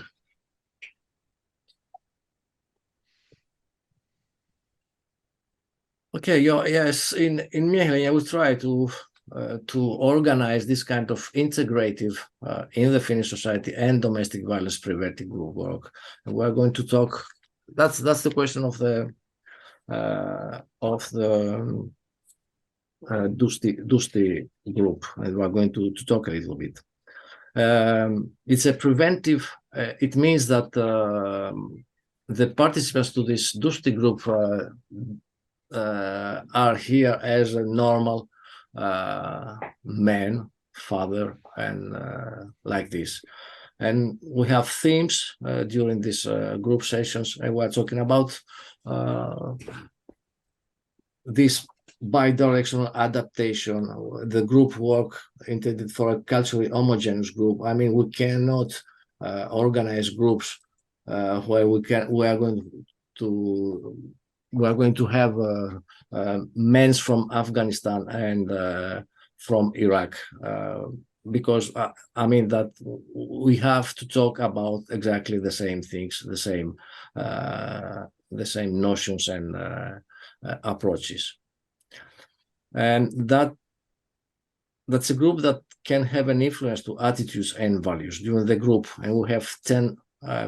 Okay, yes, in Mieheli, I will try to organize this kind of integrative in the Finnish society and domestic violence preventive group work. And we're going to talk. That's the question of the of the Dusti group, and we're going to talk a little bit. It's a preventive. It means that the participants to this Dusti group are here as a normal man, father, and like this. And we have themes during these group sessions, and we're talking about this bidirectional adaptation, the group work intended for a culturally homogeneous group. I mean, we cannot organize groups where we are going to have men from Afghanistan and from Iraq, because I mean that we have to talk about exactly the same things, the same notions and approaches. And that's a group that can have an influence to attitudes and values during the group. And we have 10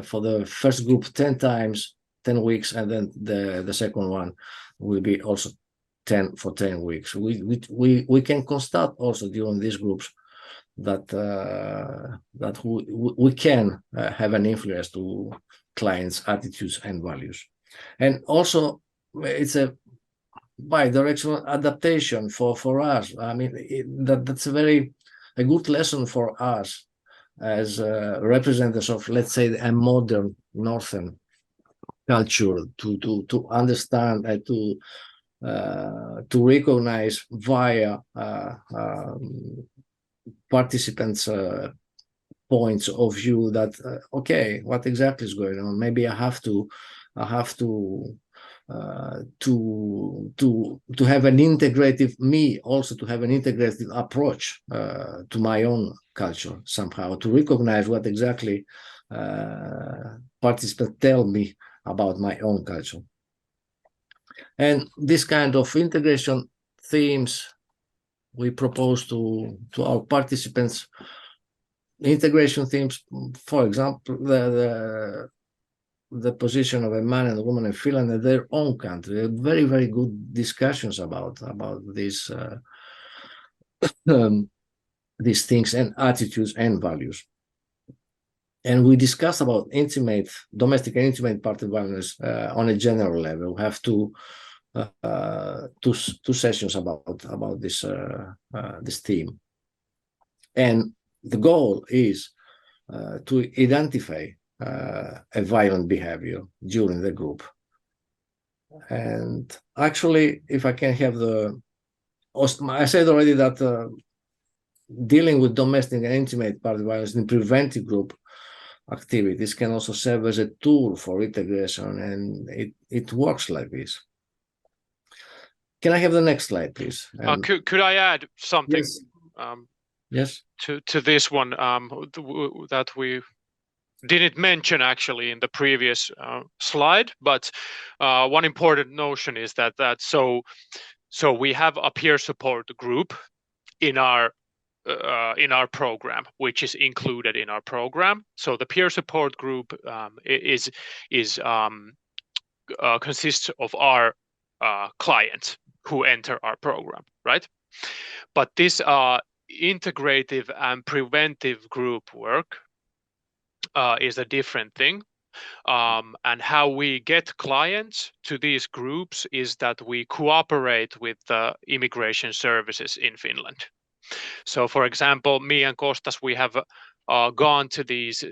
for the first group 10 times, 10 weeks, and then the second one will be also 10 for 10 weeks. We can constate also during these groups that we can have an influence to clients' attitudes and values. And also it's a bi-directional adaptation for us. I mean, that's a good lesson for us as representatives of, let's say, a modern Northern culture to understand and to recognize via participants' points of view that okay, what exactly is going on? Maybe I have to have an integrative approach to my own culture somehow, to recognize what exactly participants tell me about my own culture. And this kind of integration themes we propose to our participants. Integration themes, for example, the position of a man and a woman in Finland in their own country. Very, very good discussions about these these things and attitudes and values. And we discuss about domestic and intimate partner violence on a general level. We have two sessions about this theme. And the goal is to identify a violent behavior during the group. And actually, if I can have I said already that dealing with domestic and intimate partner violence in preventive group activities can also serve as a tool for integration, and it works like this. Can I have the next slide, please? Could I add something? Yes. To this one that we didn't mention actually in the previous slide, but one important notion is that so we have a peer support group in our program, which is included in our program. So the peer support group consists of our clients who enter our program, right? But this integrative and preventive group work is a different thing. And how we get clients to these groups is that we cooperate with the immigration services in Finland. So, for example, me and Kostas, we have gone to these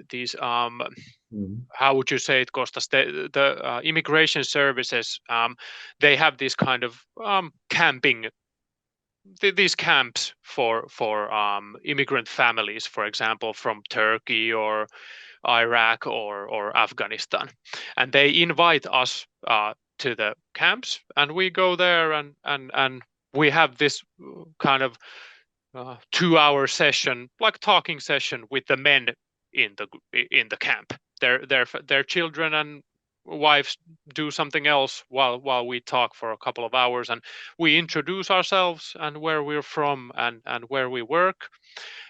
how would you say it, Kostas? The immigration services, they have this kind of camping. These camps for immigrant families, for example, from Turkey or Iraq or Afghanistan, and they invite us to the camps, and we go there and we have this kind of 2-hour session, like talking session with the men in the camp. Their children and wives do something else while we talk for a couple of hours, and we introduce ourselves and where we're from and where we work,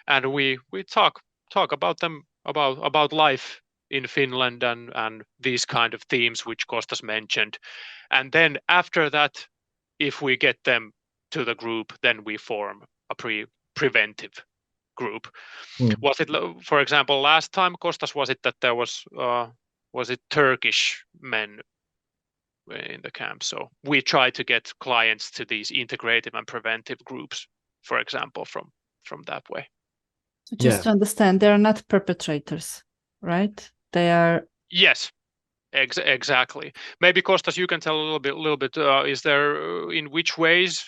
and we talk about them about life in Finland and these kind of themes which Kostas mentioned. And then after that, if we get them to the group, then we form a preventive group. Was it, for example, last time, Kostas, was it that there was it Turkish men in the camp? So we try to get clients to these integrative and preventive groups, for example, from that way. So just to understand, they are not perpetrators, right? They are. Yes, exactly. Maybe Kostas, you can tell a little bit. Is there in which ways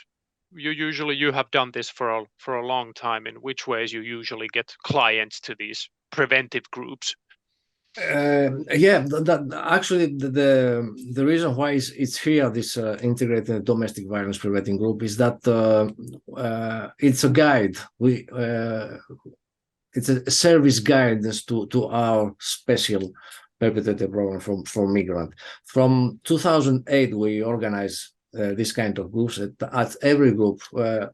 you have done this for a long time? In which ways you usually get clients to these preventive groups? Actually, the reason why it's here, this integrated domestic violence preventing group, is that it's a guide. It's a service guidance to our special perpetrator program for migrant. From 2008, we organize this kind of groups at every group 2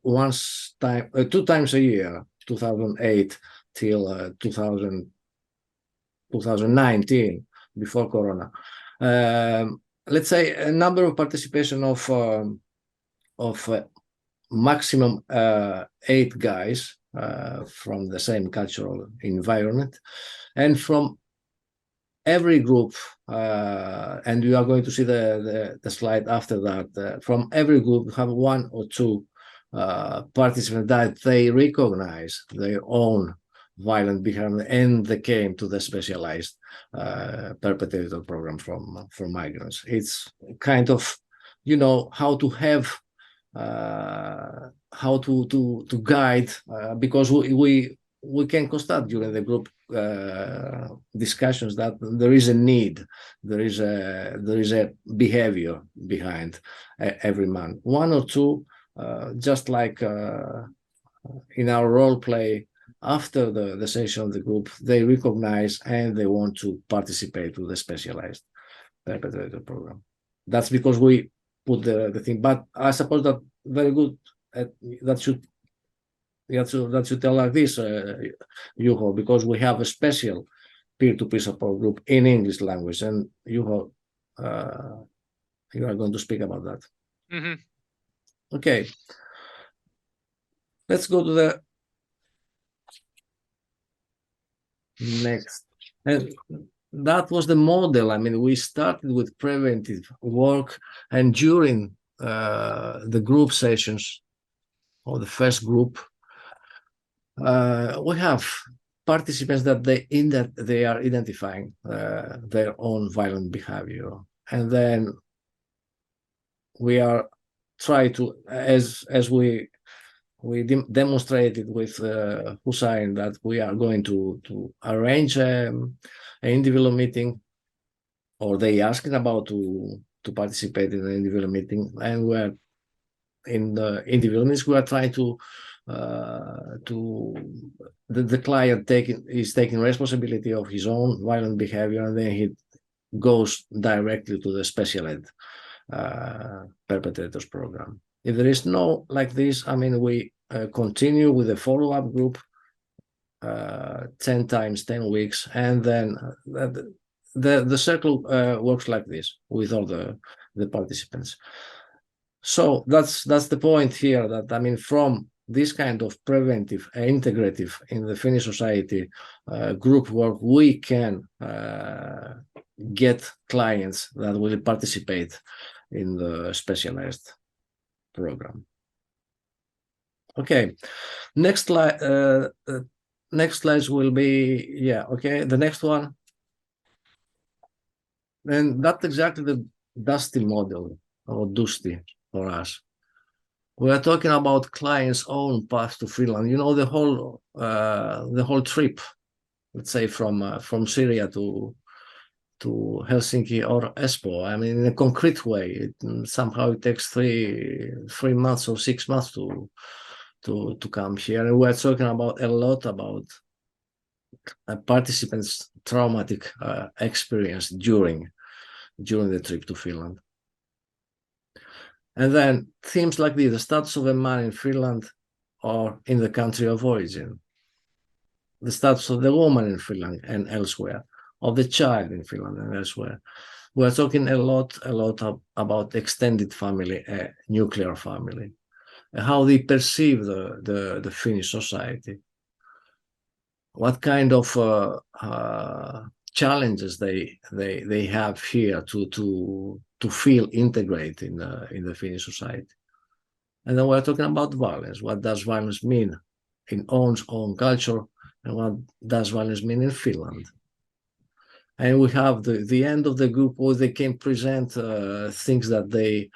times a year, 2008 till 2019, before Corona. Let's say a number of participation of maximum 8 guys from the same cultural environment, and from every group, and you are going to see the slide after that, from every group have 1 or 2 participants that they recognize their own violent behavior, and they came to the specialized perpetrator program from migrants. It's kind of, how to have how to guide, because we can constate during the group discussions that there is a need, there is a behavior behind every man. 1 or 2, just like in our role play, after the session of the group, they recognize and they want to participate with the specialized perpetrator program. That's because we put the thing. But I suppose that very good. That should tell like this, Juho, because we have a special peer-to-peer support group in English language, and Juho, you are going to speak about that. Mm-hmm. Okay, let's go to the next. And that was the model. I mean, we started with preventive work, and during the group sessions, or the first group, we have participants that they are identifying their own violent behavior, and then we are try to, as we demonstrated with Hussein, that we are going to arrange an individual meeting, or they asking about to participate in an individual meeting, and we're in the individual meetings, we are trying to the client is taking responsibility of his own violent behavior, and then he goes directly to the specialized perpetrators program. If there is no like this, I mean, we continue with the follow-up group 10 times 10 weeks, and then the circle works like this with all the participants. So that's the point here, that I mean, from this kind of preventive, integrative in the Finnish society group work, we can get clients that will participate in the specialized program. Okay, next slide. Next slides will be, okay, the next one. And that's exactly the Dusty model, or Dusty for us. We are talking about clients' own path to Finland. The whole trip, let's say from Syria to Helsinki or Espoo. I mean, in a concrete way, somehow it takes 3 months or 6 months to come here. And we're talking about a lot about participants' traumatic experience during the trip to Finland. And then themes like this: the status of a man in Finland or in the country of origin, the status of the woman in Finland and elsewhere, of the child in Finland and elsewhere. We're talking a lot about extended family, nuclear family, how they perceive the Finnish society, what kind of challenges they have here to feel integrated in the Finnish society. And then we're talking about violence. What does violence mean in own culture, and what does violence mean in Finland? And we have the end of the group where they can present things that they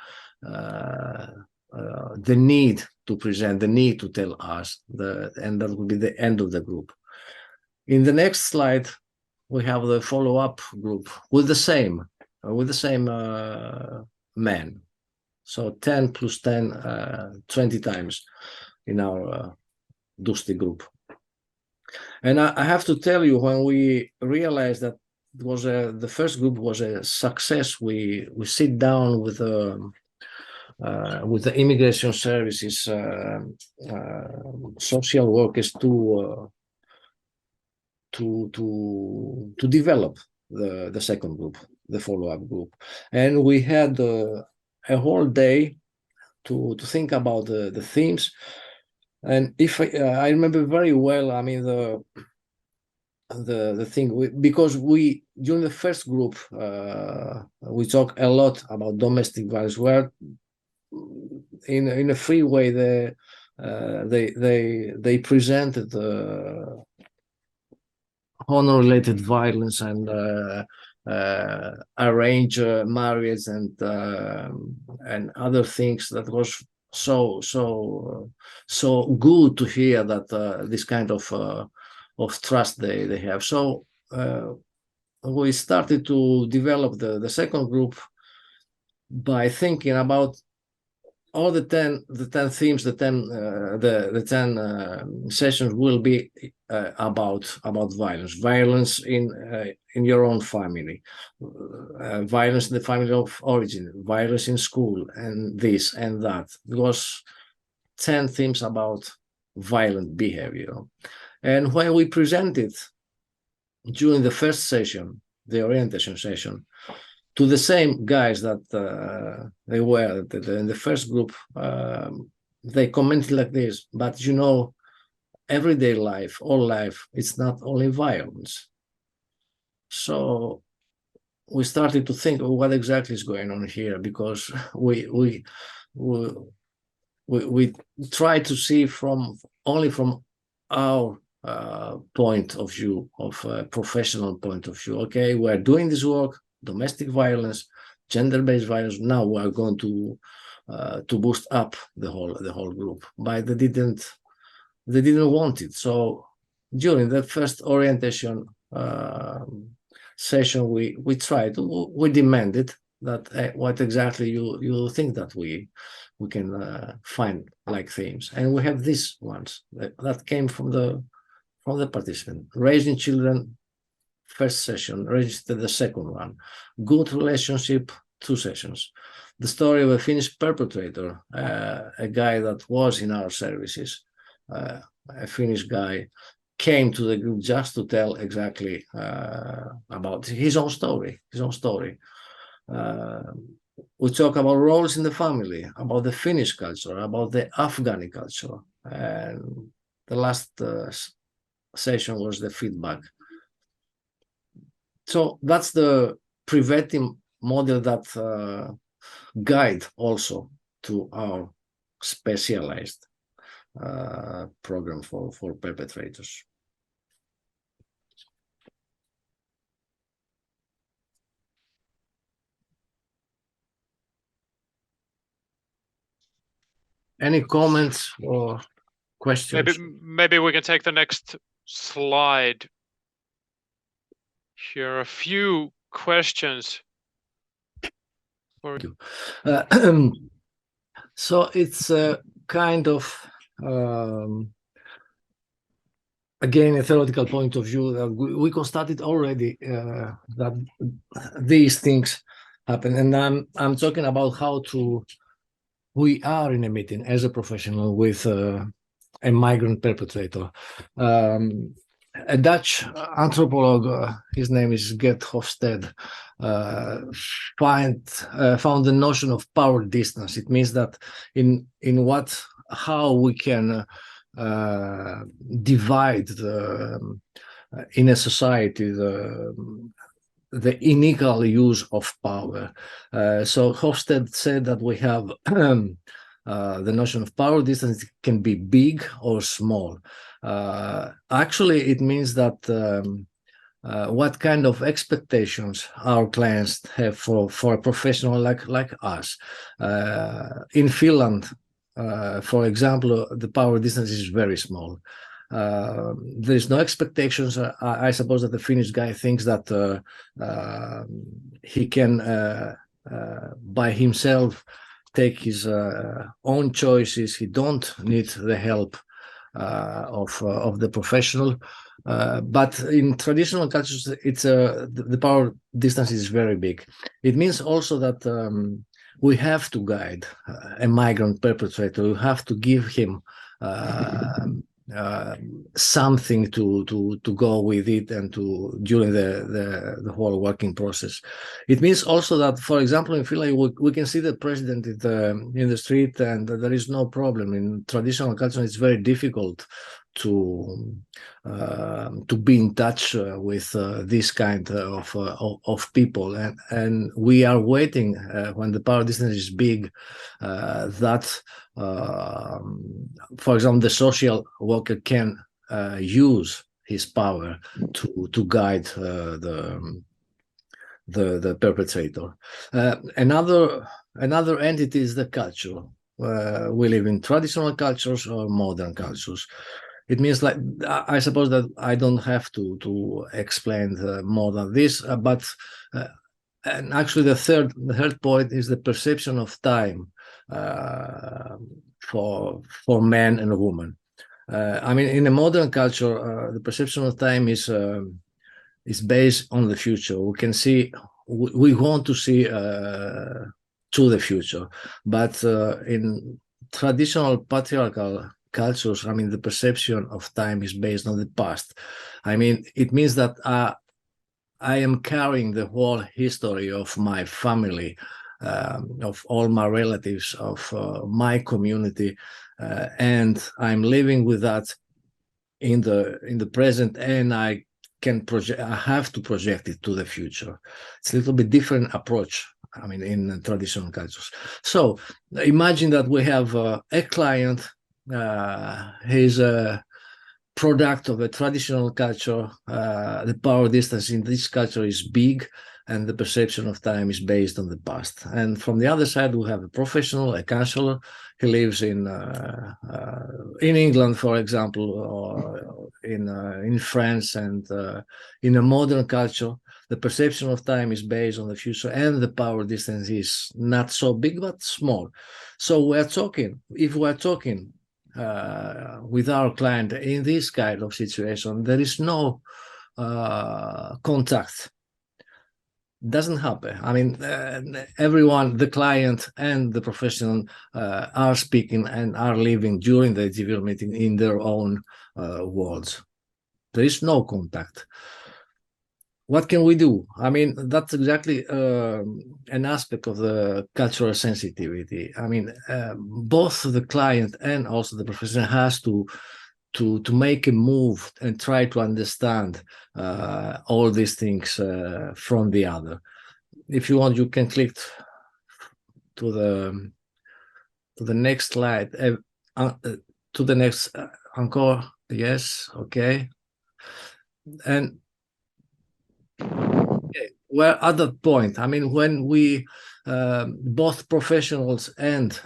the need to present, the need to tell us, and that will be the end of the group. In the next slide, we have the follow-up group with the same men. So 10 plus 10, 20 times in our Dusti group. And I have to tell you, when we realized that it was the first group was a success, we sit down with the immigration services, social workers to develop the second group, the follow-up group. And we had a whole day to think about the themes. And if I remember very well, I mean, the thing, because we during the first group we talked a lot about domestic violence, where in a free way they presented honor-related violence and arranged marriage and other things. That was so good to hear that this kind of trust they have. So we started to develop the second group by thinking about all the 10 themes, the 10 sessions will be about violence in your own family, violence in the family of origin, violence in school, and this and that. It was 10 themes about violent behavior. And when we presented during the first session, the orientation session, to the same guys that they were in the first group, they commented like this: but you know, everyday life, all life, it's not only violence. So we started to think, oh, what exactly is going on here, because we try to see only from our point of view, of a professional point of view. Okay, we're doing this work, domestic violence, gender-based violence. Now we are going to boost up the whole group, but they didn't want it. So during the first orientation session, we demanded that what exactly you think that we can find like themes, and we have these ones that came from the participant. Raising children, first session, registered the second one. Good relationship, 2 sessions. The story of a Finnish perpetrator, a guy that was in our services, a Finnish guy, came to the group just to tell exactly about his own story. We talk about roles in the family, about the Finnish culture, about the Afghani culture, and the last session was the feedback. So that's the preventive model that guide also to our specialized program for perpetrators. Any comments or questions? Maybe we can take the next slide. Here are a few questions for you. So it's a kind of again a theoretical point of view that we constated already that these things happen, and I'm talking about how we are in a meeting as a professional with a migrant perpetrator. a Dutch anthropologist, his name is Gert Hofstede, found the notion of power distance. It means that how we can divide in a society the unequal use of power. So Hofstede said that we have the notion of power distance can be big or small. Actually, it means that what kind of expectations our clients have for a professional like us. In Finland, for example, the power distance is very small. There's no expectations. I suppose that the Finnish guy thinks that he can by himself take his own choices. He don't need the help of the professional. But in traditional cultures, the power distance is very big. It means also that we have to guide a migrant perpetrator. We have to give him something to go with it and during the whole working process. It means also that, for example, in Finland, we can see the president in the street and there is no problem. In traditional culture, it's very difficult to be in touch with this kind of people, and we are waiting when the power distance is big that for example the social worker can use his power to guide the perpetrator. Another entity is the culture. We live in traditional cultures or modern cultures. It means, like, I suppose that I don't have to explain more than this, but and actually the third point is the perception of time for men and women. I mean, in a modern culture, the perception of time is based on the future. We can see, we want to see to the future, but in traditional patriarchal cultures, I mean, the perception of time is based on the past. I mean, it means that I am carrying the whole history of my family, of all my relatives, of my community, and I'm living with that in the present, and I have to project it to the future. It's a little bit different approach, I mean, in traditional cultures. So imagine that we have a client. He's a product of a traditional culture. The power distance in this culture is big, and the perception of time is based on the past. And from the other side, we have a professional, a counselor. He lives in England, for example, or in France, and in a modern culture, the perception of time is based on the future, and the power distance is not so big but small. So if we're talking with our client in this kind of situation, there is no contact. Doesn't happen. I mean, everyone, the client and the professional, are speaking and are living during the individual meeting in their own worlds. There is no contact. What can we do? I mean, that's exactly an aspect of the cultural sensitivity. I mean, both the client and also the professional has to make a move and try to understand all these things from the other. If you want, you can click to the next slide, to the next encore. Yes, okay. And we're at that point. I mean, when we both professionals and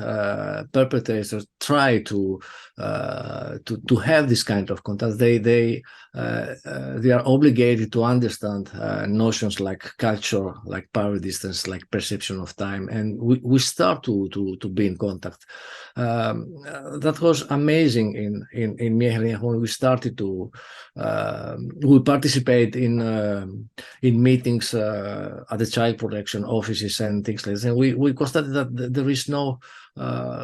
perpetrators try to have this kind of contact, they are obligated to understand notions like culture, like power distance, like perception of time, and we start to be in contact. That was amazing in Mieheliä when we started to we participate in meetings at the child protection offices and things like this, and we constated that there is no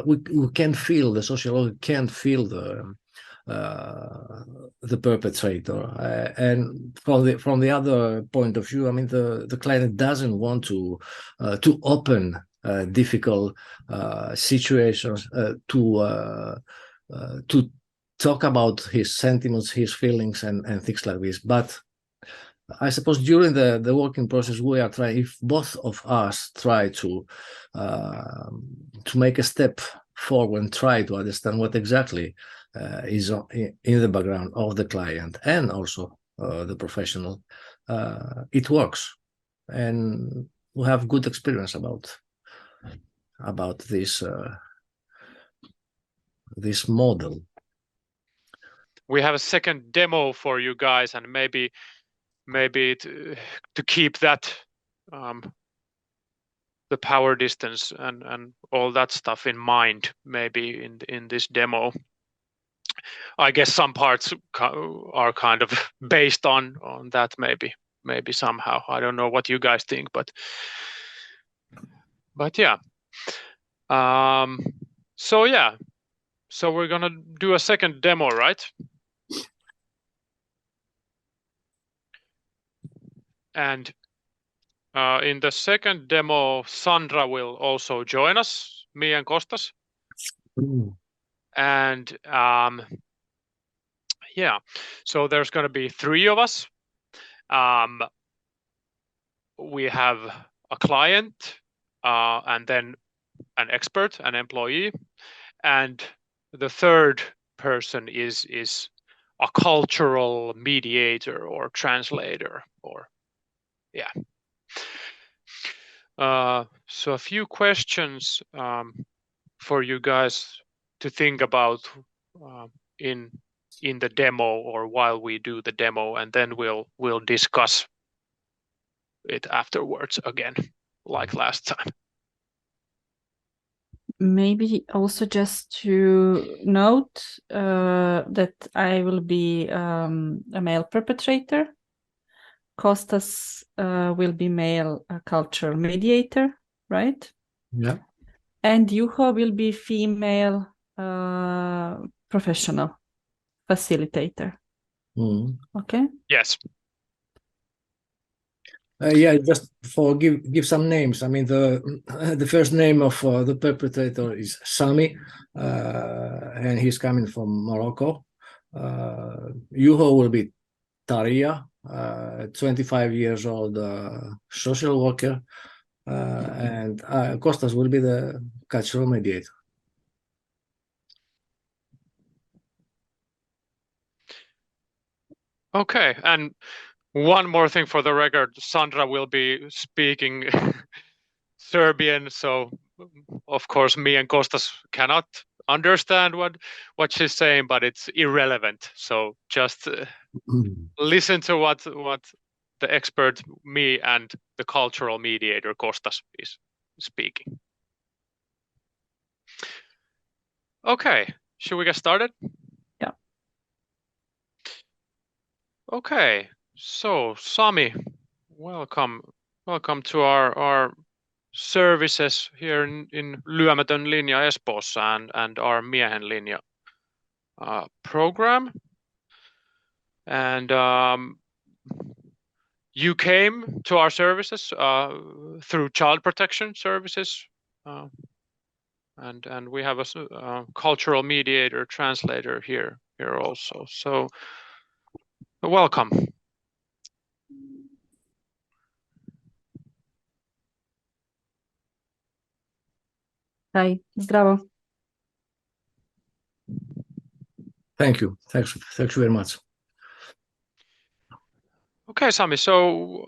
we can feel, the social worker can't feel the perpetrator. And from the other point of view, I mean, the client doesn't want to open difficult situations, to talk about his sentiments, his feelings, and things like this. But I suppose during the working process, we are trying, if both of us try to make a step forward and try to understand what exactly is in the background of the client and also the professional, it works. And we have good experience about this this model. We have a second demo for you guys, and maybe to keep that the power distance and all that stuff in mind, maybe in this demo. I guess some parts are kind of based on that, maybe somehow. I don't know what you guys think, but yeah. So yeah, so we're gonna do a second demo, right? And in the second demo, Sandra will also join us, me and Kostas. And yeah, so there's going to be 3 of us. We have a client, and then an expert, an employee, and the third person is a cultural mediator or translator, or yeah. So a few questions for you guys to think about in the demo or while we do the demo, and then we'll discuss it afterwards again, like last time. Maybe also just to note that I will be a male perpetrator. Kostas will be male cultural mediator, right? Yeah. And Juho will be female professional facilitator. Okay. Yes. Yeah, just for give some names. I mean, the first name of the perpetrator is Sami, and he's coming from Morocco. Juho will be Taria, 25 years old, social worker, and Kostas will be the cultural mediator. Okay, and one more thing for the record, Sandra will be speaking Serbian, so of course me and Kostas cannot understand what she's saying, but it's irrelevant. So just listen to what the expert, me, and the cultural mediator Kostas is speaking. Okay, should we get started? Yeah. Okay, so Sami, welcome to our services here in Lyömätön linja Espoossa and our Miehen linja program. And you came to our services through child protection services, and we have a cultural mediator translator here also. So welcome. Hi, zdravo. Thank you. Thanks very much. Okay, Sami. So,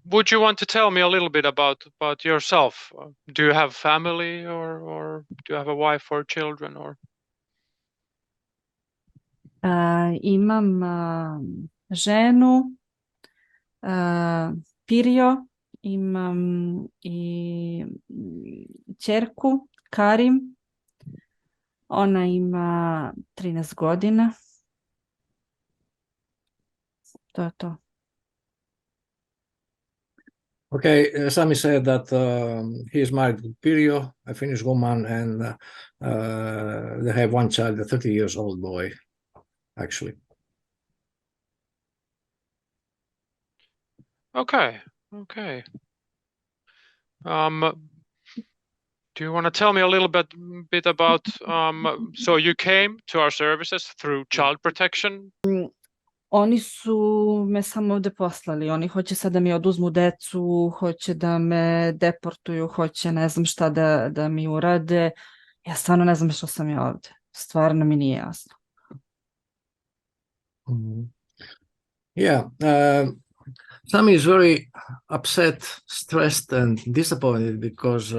would you want to tell me a little bit about yourself? Do you have family, or do you have a wife or children, or? Imam ženu, Pirjo, imam i ćerku, Karim. Ona ima 13 godina. To je to. Okay, Sami said that he is married to Pirjo, a Finnish woman, and they have one child, a 30 years old boy, actually. Okay. Okay. Do you want to tell me a little bit about so you came to our services through child protection? Oni su me samo ovde poslali, oni hoće sad da mi oduzmu decu, hoće da me deportuju, hoće ne znam šta da mi urade. Ja stvarno ne znam što sam ja ovde. Stvarno mi nije jasno. Yeah, Sami is very upset, stressed, and disappointed because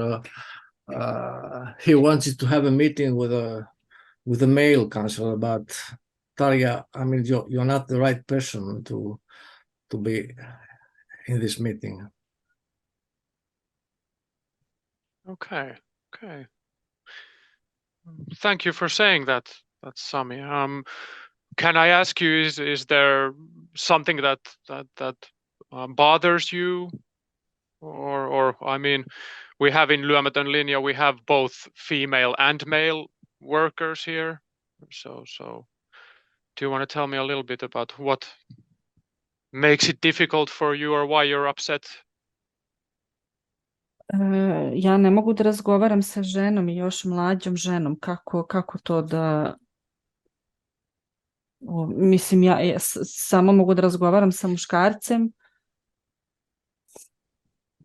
he wanted to have a meeting with a male counselor, but Tarja, I mean, you're not the right person to be in this meeting. Okay. Okay. Thank you for saying that. That's Sami. Can I ask you, is there something that bothers you, or I mean, we have in Lyömätön linja, we have both female and male workers here. So do you want to tell me a little bit about what makes it difficult for you or why you're upset? Ja ne mogu da razgovaram sa ženom i još mlađom ženom. Kako to da... Mislim, ja samo mogu da razgovaram sa muškarcem.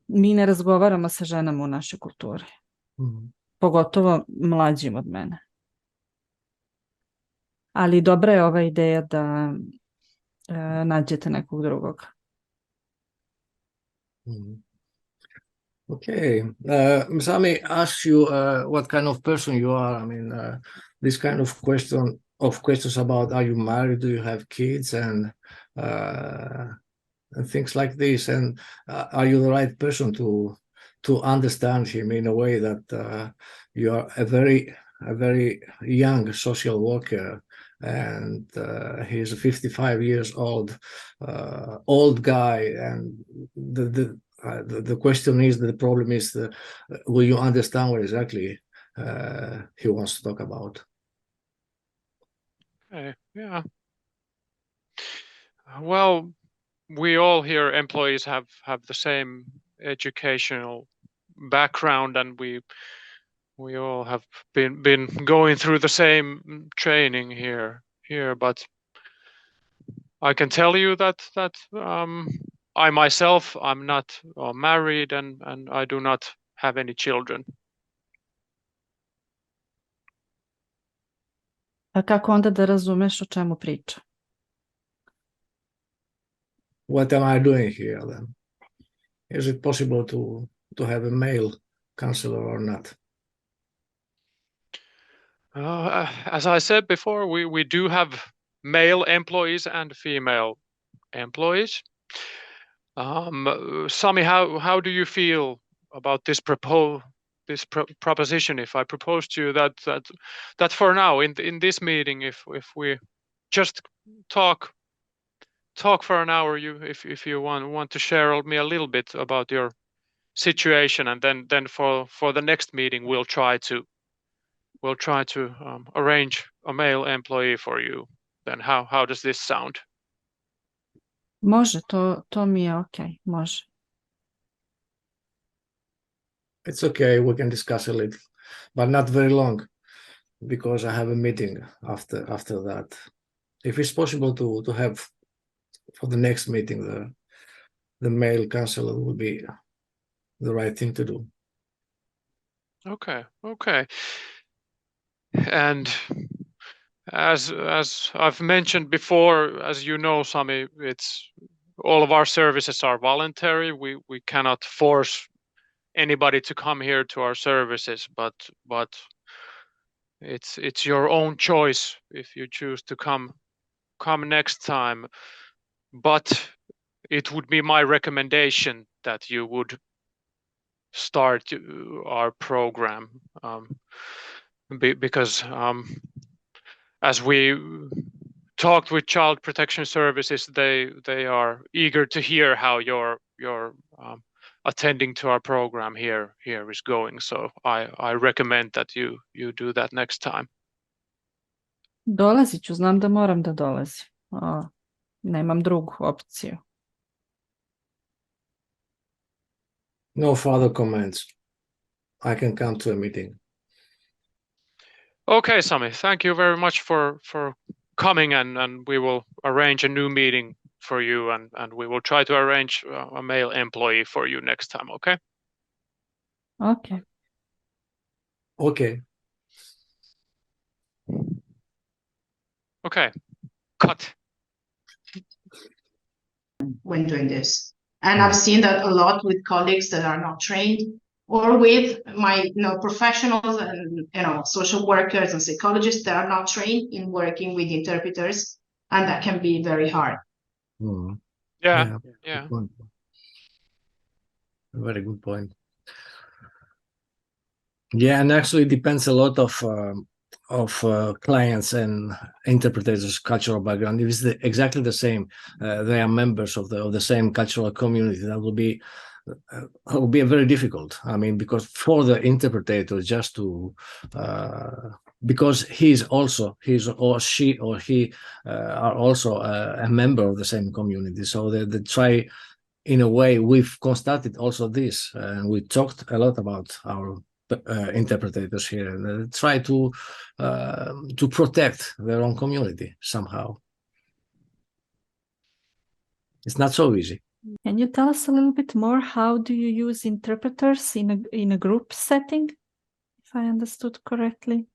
Mi ne razgovaramo sa ženama u našoj kulturi. Pogotovo mlađim od mene. Ali dobra je ova ideja da nađete nekog drugog. Okay. Sami asks you what kind of person you are. I mean, this kind of questions about are you married, do you have kids, and things like this. And are you the right person to understand him in a way that you are a very young social worker, and he's a 55 years old guy, and the question is, the problem is, will you understand what exactly he wants to talk about? Okay, yeah. Well, we all here employees have the same educational background, and we all have been going through the same training here. But I can tell you that I myself, I'm not married, and I do not have any children. A kako onda da razumeš o čemu priča? What am I doing here then? Is it possible to have a male counselor or not? As I said before, we do have male employees and female employees. Sami, how do you feel about this proposition? If I propose to you that for now in this meeting, if we just talk for an hour, if you want to share me a little bit about your situation, and then for the next meeting we'll try to arrange a male employee for you. Then how does this sound? Može, to mi je okay, može. It's okay, we can discuss a little, but not very long, because I have a meeting after that. If it's possible to have for the next meeting, the male counselor will be the right thing to do. Okay. And as I've mentioned before, as you know, Sami, it's all of our services are voluntary. We cannot force anybody to come here to our services, but it's your own choice if you choose to come next time. But it would be my recommendation that you would start our program, because as we talked with Child Protection Services, they are eager to hear how your attending to our program here is going. So I recommend that you do that next time. Dolazit ću, znam da moram da dolazim. Nemam drugu opciju. No further comments. I can come to a meeting. Okay, Sami, thank you very much for coming, and we will arrange a new meeting for you, and we will try to arrange a male employee for you next time, okay? Okay. Okay. Okay, cut. When doing this. And I've seen that a lot with colleagues that are not trained, or with my professionals and social workers and psychologists that are not trained in working with interpreters, and that can be very hard. Mm. Yeah. Good point. Very good point. Yeah, and actually it depends a lot of clients and interpreters' cultural background. If it's exactly the same, they are members of the same cultural community, that will be very difficult. I mean, because for the interpreter just to because he or she are also a member of the same community, so they try. In a way, we've constated also this, and we talked a lot about our interpreters here, and try to protect their own community somehow. It's not so easy. Can you tell us a little bit more? How do you use interpreters in a group setting, if I understood correctly?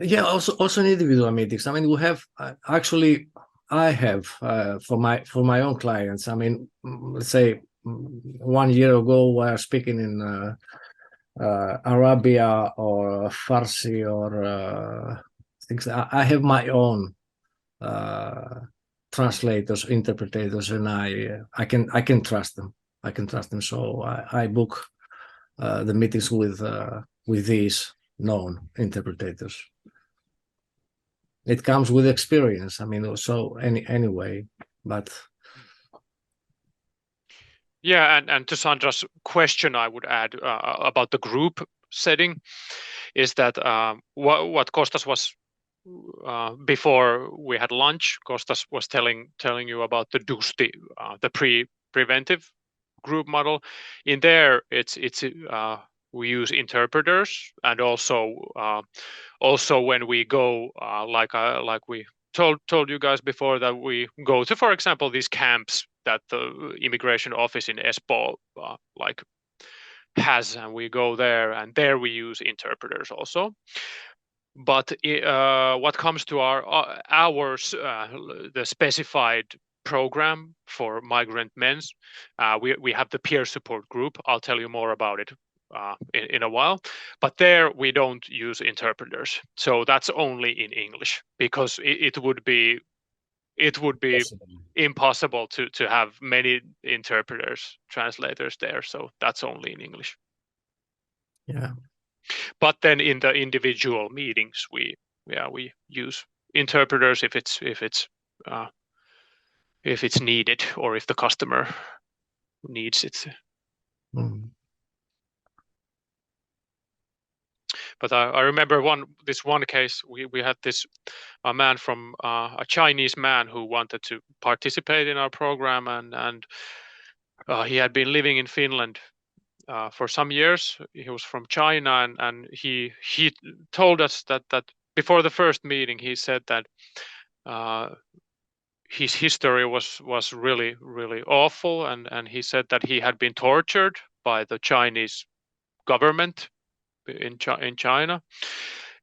Yeah, also in individual meetings. I mean, we have actually. I have for my own clients. I mean, let's say 1 year ago, we were speaking in Arabia or Farsi or things. I have my own translators, interpreters, and I can trust them. I can trust them. So I book the meetings with these known interpreters. It comes with experience. I mean, so anyway, but Yeah, and to Sandra's question, I would add about the group setting is that what Kostas was before we had lunch. Kostas was telling you about the DUSTI, the preventive group model. In there, it's we use interpreters, and also when we go like we told you guys before, that we go to, for example, these camps that the immigration office in Espoo has, and we go there, and there we use interpreters also. But what comes to ours, the specified program for migrant men, we have the peer support group. I'll tell you more about it in a while, but there we don't use interpreters. So that's only in English, because it would be impossible to have many interpreters, translators there. So that's only in English. Yeah. But then in the individual meetings, we use interpreters if it's needed, or if the customer needs it. Mm. But I remember this one case. We had a man from a Chinese man who wanted to participate in our program, and he had been living in Finland for some years. He was from China, and he told us that before the first meeting, he said that his history was really, really awful, and he said that he had been tortured by the Chinese government in China,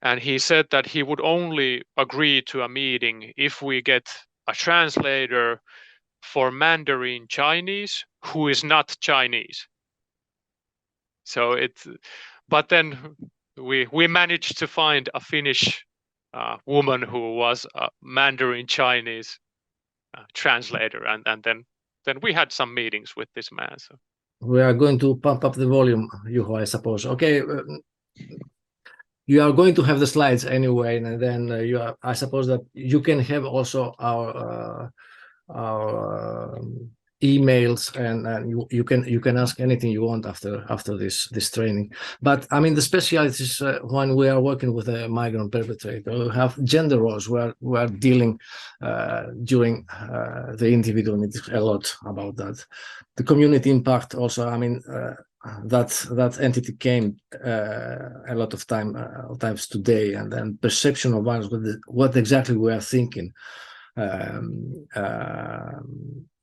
and he said that he would only agree to a meeting if we get a translator for Mandarin Chinese who is not Chinese. So but then we managed to find a Finnish woman who was a Mandarin Chinese translator, and then we had some meetings with this man. So we are going to pump up the volume, Juho, I suppose. Okay, you are going to have the slides anyway, and then I suppose that you can have also our emails, and you can ask anything you want after this training. But I mean, the specialty is when we are working with a migrant perpetrator, we have gender roles. We are dealing during the individual meetings a lot about that. The community impact also. I mean, that entity came a lot of times today, and then perception of violence, what exactly we are thinking.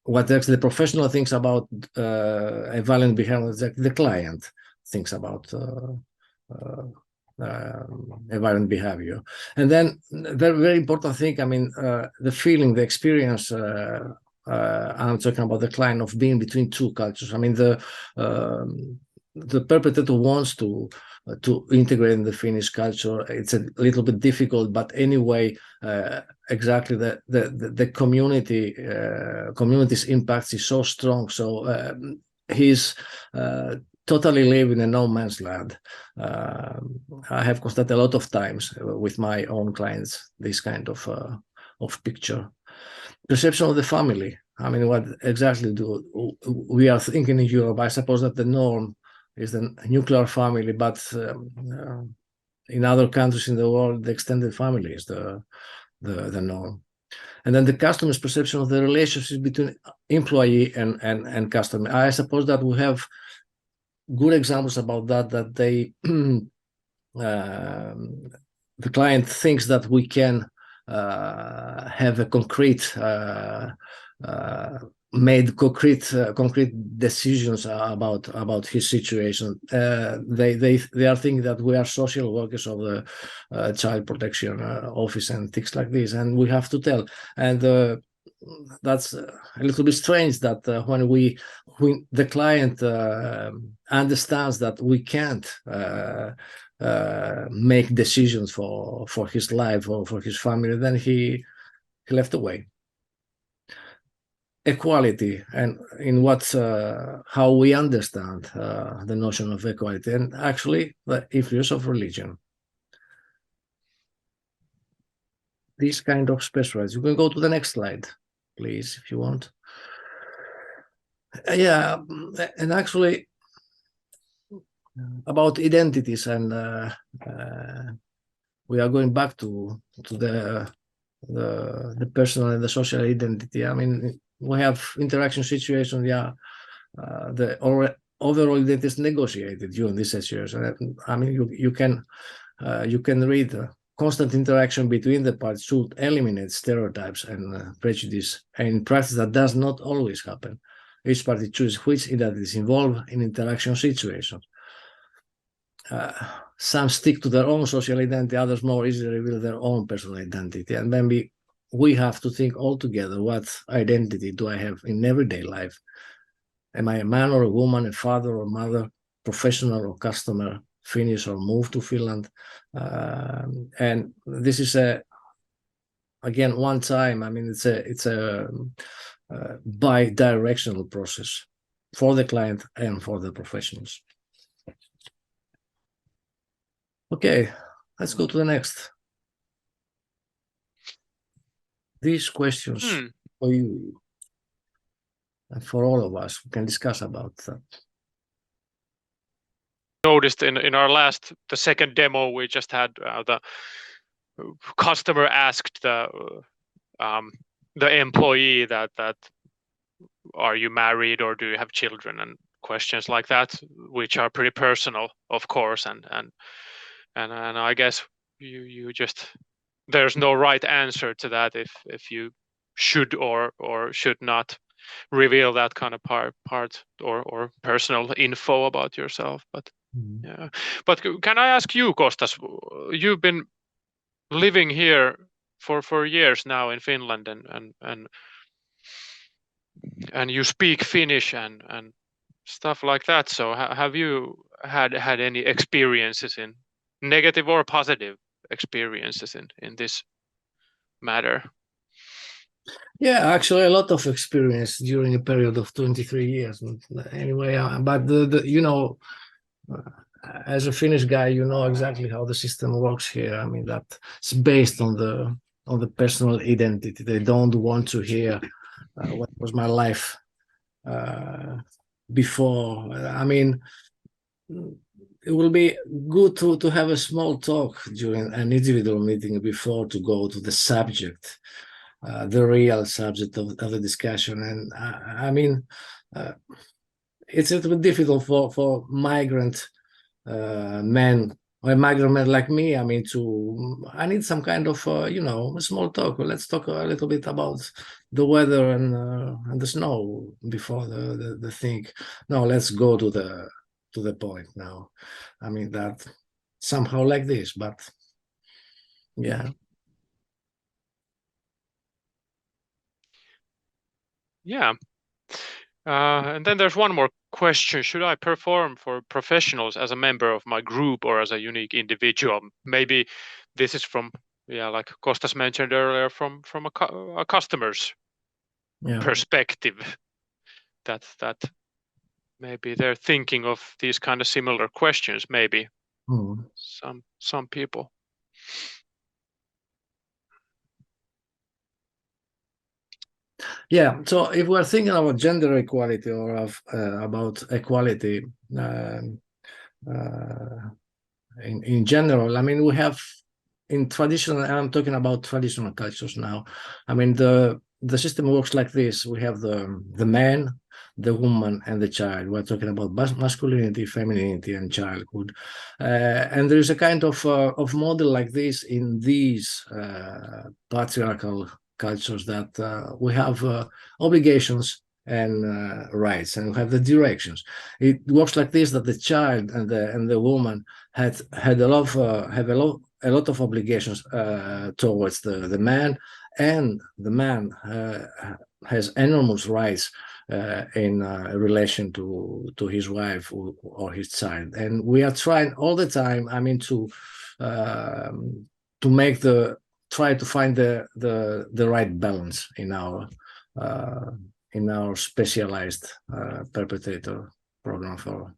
What actually the professional thinks about a violent behavior, the client thinks about a violent behavior. And then very, very important thing, I mean, the feeling, the experience, I'm talking about the client of being between two cultures. I mean, the perpetrator wants to integrate in the Finnish culture. It's a little bit difficult, but anyway, exactly the community's impact is so strong. So he's totally living in no man's land. I have constated a lot of times with my own clients this kind of picture. Perception of the family. I mean, what exactly do we are thinking in Europe? I suppose that the norm is the nuclear family, but in other countries in the world, the extended family is the norm. And then the customer's perception of the relationship between employee and customer. I suppose that we have good examples about that they the client thinks that we can have a concrete made concrete decisions about his situation. They are thinking that we are social workers of the child protection office and things like this, and we have to tell. And that's a little bit strange that when the client understands that we can't make decisions for his life or for his family, then he left away. Equality, and in how we understand the notion of equality, and actually the influence of religion. These kind of specialists. You can go to the next slide, please, if you want. Yeah, and actually about identities, and we are going back to the personal and the social identity. I mean, we have interaction situations. Yeah, the overall identity is negotiated during this situation. I mean, you can read constant interaction between the parties should eliminate stereotypes and prejudice. And in practice, that does not always happen. Each party chooses which identity is involved in interaction situations. Some stick to their own social identity, others more easily reveal their own personal identity. And then we have to think all together, what identity do I have in everyday life? Am I a man or a woman, a father or mother, professional or customer, Finnish or moved to Finland? And this is again, one time, I mean, it's a bi-directional process for the client and for the professionals. Okay, let's go to the next. These questions for you and for all of us, we can discuss about that. Noticed in our the second demo we just had, the customer asked the employee that are you married or do you have children, and questions like that, which are pretty personal, of course, and I guess you just, there's no right answer to that if you should or should not reveal that kind of part or personal info about yourself. But yeah, but can I ask you, Kostas, you've been living here for years now in Finland, and you speak Finnish and stuff like that, so have you had any experiences, in negative or positive experiences in this matter? Yeah, actually a lot of experience during a period of 23 years. Anyway, but you know, as a Finnish guy, you know exactly how the system works here. I mean, that's based on the personal identity. They don't want to hear what was my life before. I mean, it will be good to have a small talk during an individual meeting before to go to the subject, the real subject of the discussion. And I mean, it's a little bit difficult for migrant men or a migrant man like me. I mean, I need some kind of a small talk. Let's talk a little bit about the weather and the snow before the thing. No, let's go to the point now. I mean, that somehow like this, but yeah. Yeah. And then there's one more question. Should I perform for professionals as a member of my group or as a unique individual? Maybe this is from, like Kostas mentioned earlier, from a customer's perspective. That maybe they're thinking of these kind of similar questions. Maybe some people. Yeah, so if we're thinking about gender equality or about equality in general, I mean, we have in traditional, and I'm talking about traditional cultures now. I mean, the system works like this. We have the man, the woman, and the child. We're talking about masculinity, femininity, and childhood. And there is a kind of model like this in these patriarchal cultures that we have obligations and rights, and we have the directions. It works like this: that the child and the woman had a lot of obligations towards the man, and the man has enormous rights in relation to his wife or his child. And we are trying all the time, I mean, to try to find the right balance in our specialized perpetrator program for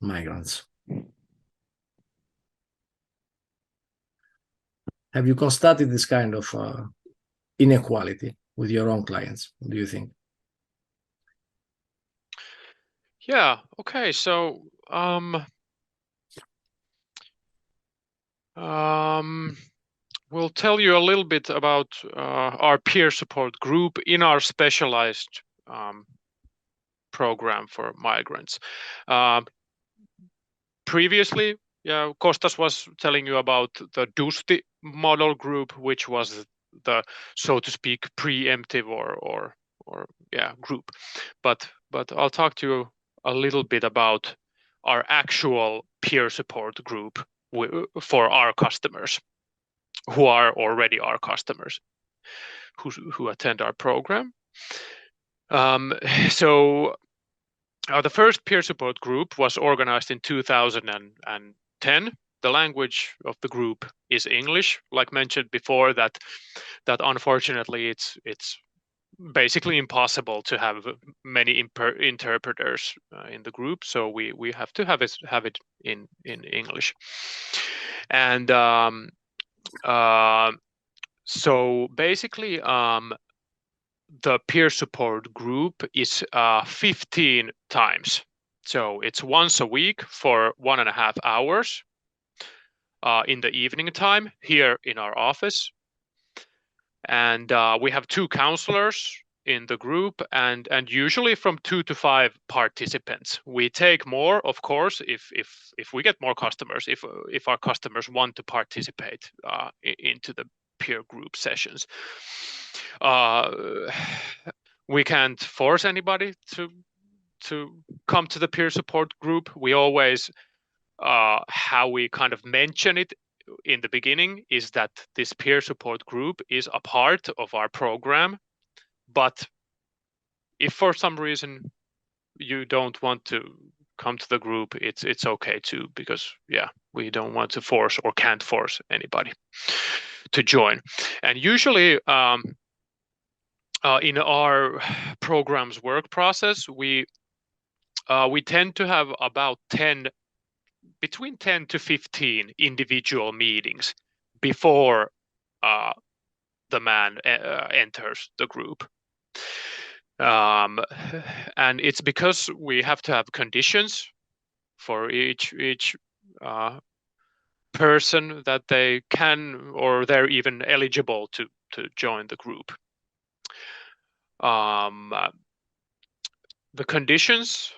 migrants. Have you constated this kind of inequality with your own clients, do you think? Yeah, okay, so we'll tell you a little bit about our peer support group in our specialized program for migrants. Previously, Kostas was telling you about the Dusti model group, which was the, so to speak, preemptive or group. But I'll talk to you a little bit about our actual peer support group for our customers, who are already our customers, who attend our program. So the first peer support group was organized in 2010. The language of the group is English. Like mentioned before, that unfortunately it's basically impossible to have many interpreters in the group, so we have to have it in English. And so basically the peer support group is 15 times. So it's once a week for 1.5 hours in the evening time here in our office. And we have 2 counselors in the group and usually from 2 to 5 participants. We take more, of course, if we get more customers, if our customers want to participate into the peer group sessions. We can't force anybody to come to the peer support group. We always how we kind of mention it in the beginning is that this peer support group is a part of our program, but if for some reason you don't want to come to the group, it's okay too, because we don't want to force or can't force anybody to join. And usually in our program's work process, we tend to have about between 10 to 15 individual meetings before the man enters the group. And it's because we have to have conditions for each person that they can or they're even eligible to join the group. The conditions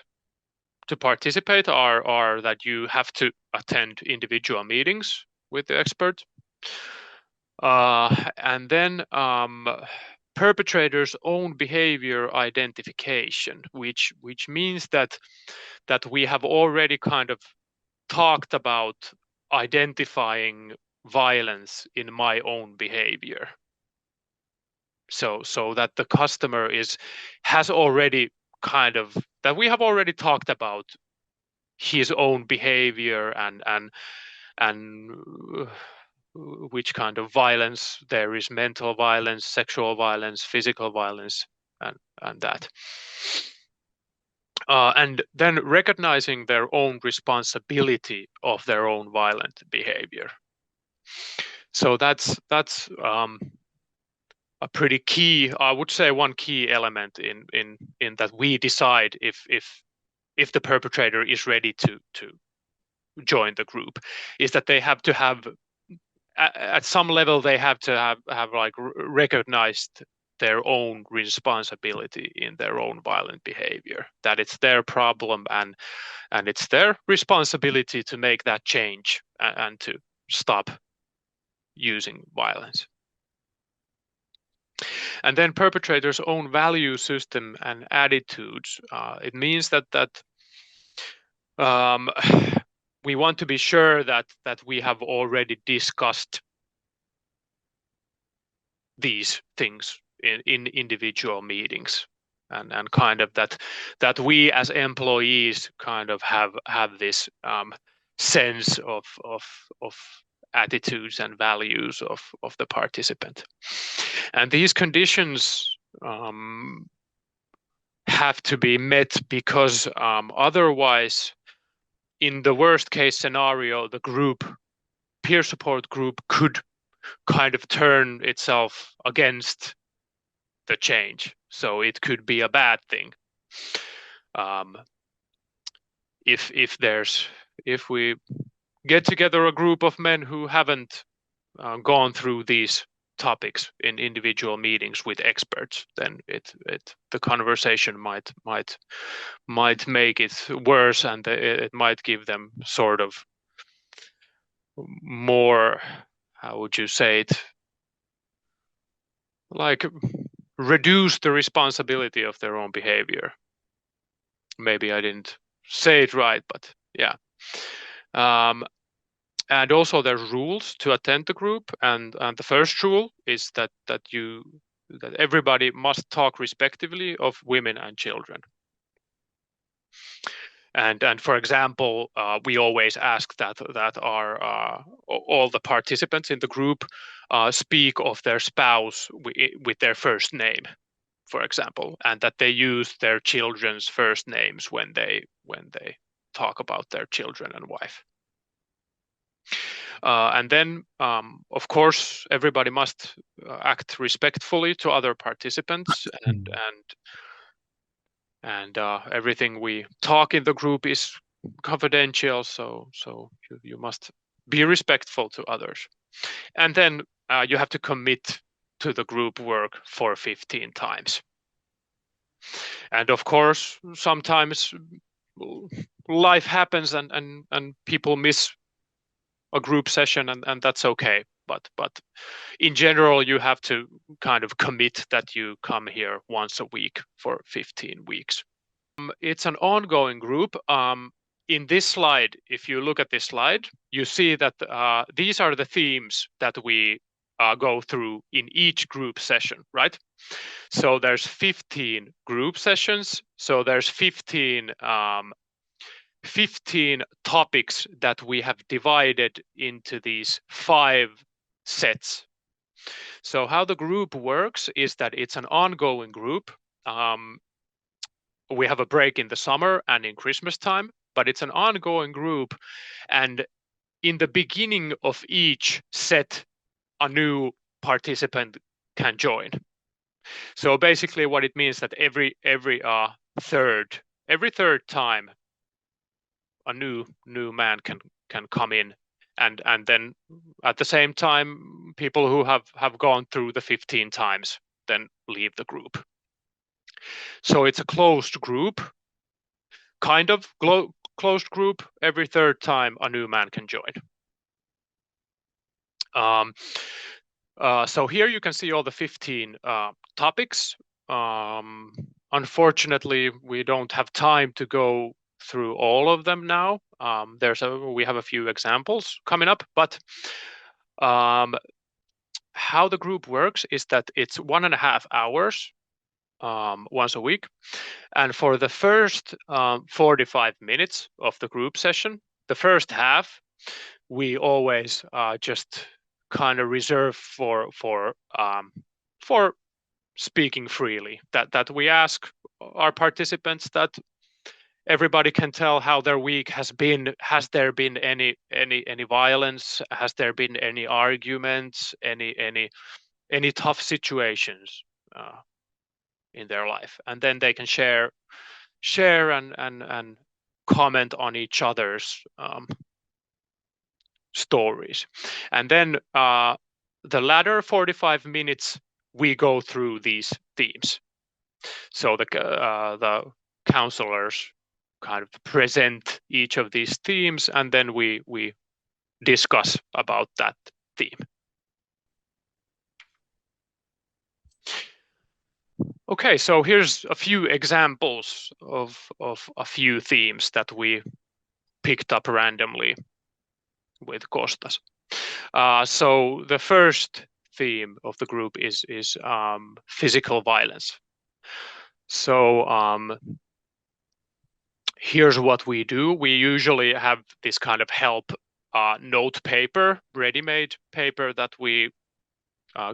to participate are that you have to attend individual meetings with the expert, and then perpetrator's own behavior identification, which means that we have already kind of talked about identifying violence in my own behavior, so that the customer has already kind of that we have already talked about his own behavior and which kind of violence there is: mental violence, sexual violence, physical violence, and that. And then recognizing their own responsibility of their own violent behavior. So that's a pretty key, I would say, one key element in that we decide if the perpetrator is ready to join the group, is that they have to have at some level they have to have like recognized their own responsibility in their own violent behavior, that it's their problem and it's their responsibility to make that change and to stop using violence. And then perpetrator's own value system and attitudes. It means that we want to be sure that we have already discussed these things in individual meetings, and kind of that we as employees kind of have this sense of attitudes and values of the participant. And these conditions have to be met because otherwise, in the worst case scenario, the peer support group could kind of turn itself against the change. So it could be a bad thing. If we get together a group of men who haven't gone through these topics in individual meetings with experts, then the conversation might make it worse, and it might give them sort of more, how would you say it, like reduce the responsibility of their own behavior. Maybe I didn't say it right, but yeah. And also there's rules to attend the group, and the first rule is that everybody must talk respectively of women and children. And for example, we always ask that all the participants in the group speak of their spouse with their first name, for example, and that they use their children's first names when they talk about their children and wife. And then, of course, everybody must act respectfully to other participants, and everything we talk in the group is confidential. So you must be respectful to others, and then you have to commit to the group work for 15 times. And of course, sometimes life happens and people miss a group session, and that's okay. But in general, you have to kind of commit that you come here once a week for 15 weeks. It's an ongoing group. In this slide, if you look at this slide, you see that these are the themes that we go through in each group session, right? So there's 15 group sessions. So there's 15 topics that we have divided into these 5 sets. So how the group works is that it's an ongoing group. We have a break in the summer and in Christmas time, but it's an ongoing group. And in the beginning of each set, a new participant can join. So basically what it means that every third time a new man can come in, and then at the same time people who have gone through the 15 times then leave the group. So it's a closed group, kind of closed group. Every third time a new man can join. So here you can see all the 15 topics. Unfortunately, we don't have time to go through all of them now. We have a few examples coming up, but how the group works is that it's 1.5 hours once a week, and for the first 45 minutes of the group session, the first half, we always just kind of reserve for speaking freely. That we ask our participants that everybody can tell how their week has been. Has there been any violence? Has there been any arguments? Any tough situations in their life? And then they can share and comment on each other's stories. And then the latter 45 minutes we go through these themes. So the counselors kind of present each of these themes, and then we discuss about that theme. Okay, so here's a few examples of a few themes that we picked up randomly with Kostas. So the first theme of the group is physical violence. So here's what we do. We usually have this kind of help note paper, ready-made paper that we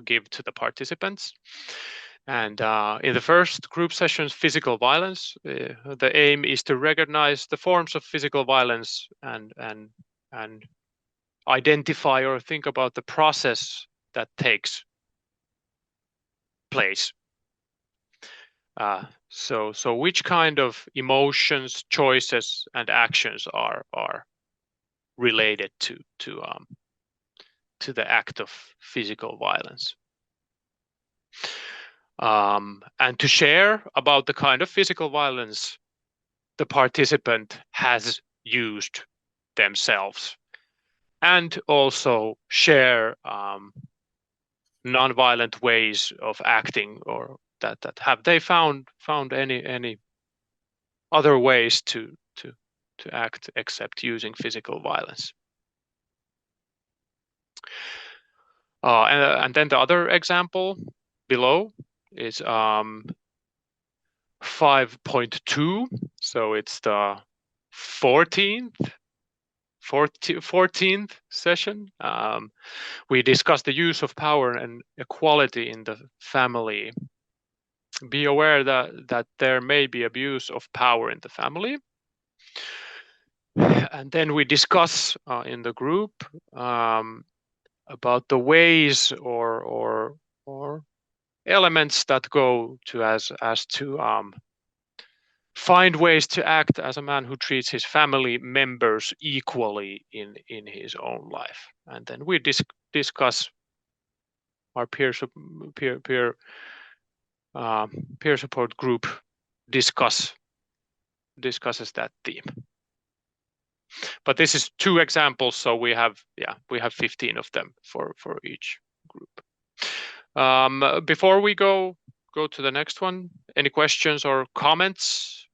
give to the participants. And in the first group sessions, physical violence, the aim is to recognize the forms of physical violence and identify or think about the process that takes place. So which kind of emotions, choices, and actions are related to the act of physical violence? And to share about the kind of physical violence the participant has used themselves, and also share non-violent ways of acting, or that have they found any other ways to act except using physical violence. And then the other example below is 5.2. So it's the 14th session. We discussed the use of power and equality in the family. Be aware that there may be abuse of power in the family. And then we discuss in the group about the ways or elements that go to as to find ways to act as a man who treats his family members equally in his own life. And then we discuss our peer support group discusses that theme. But this is 2 examples, so we have 15 of them for each group. Before we go to the next one, any questions or comments?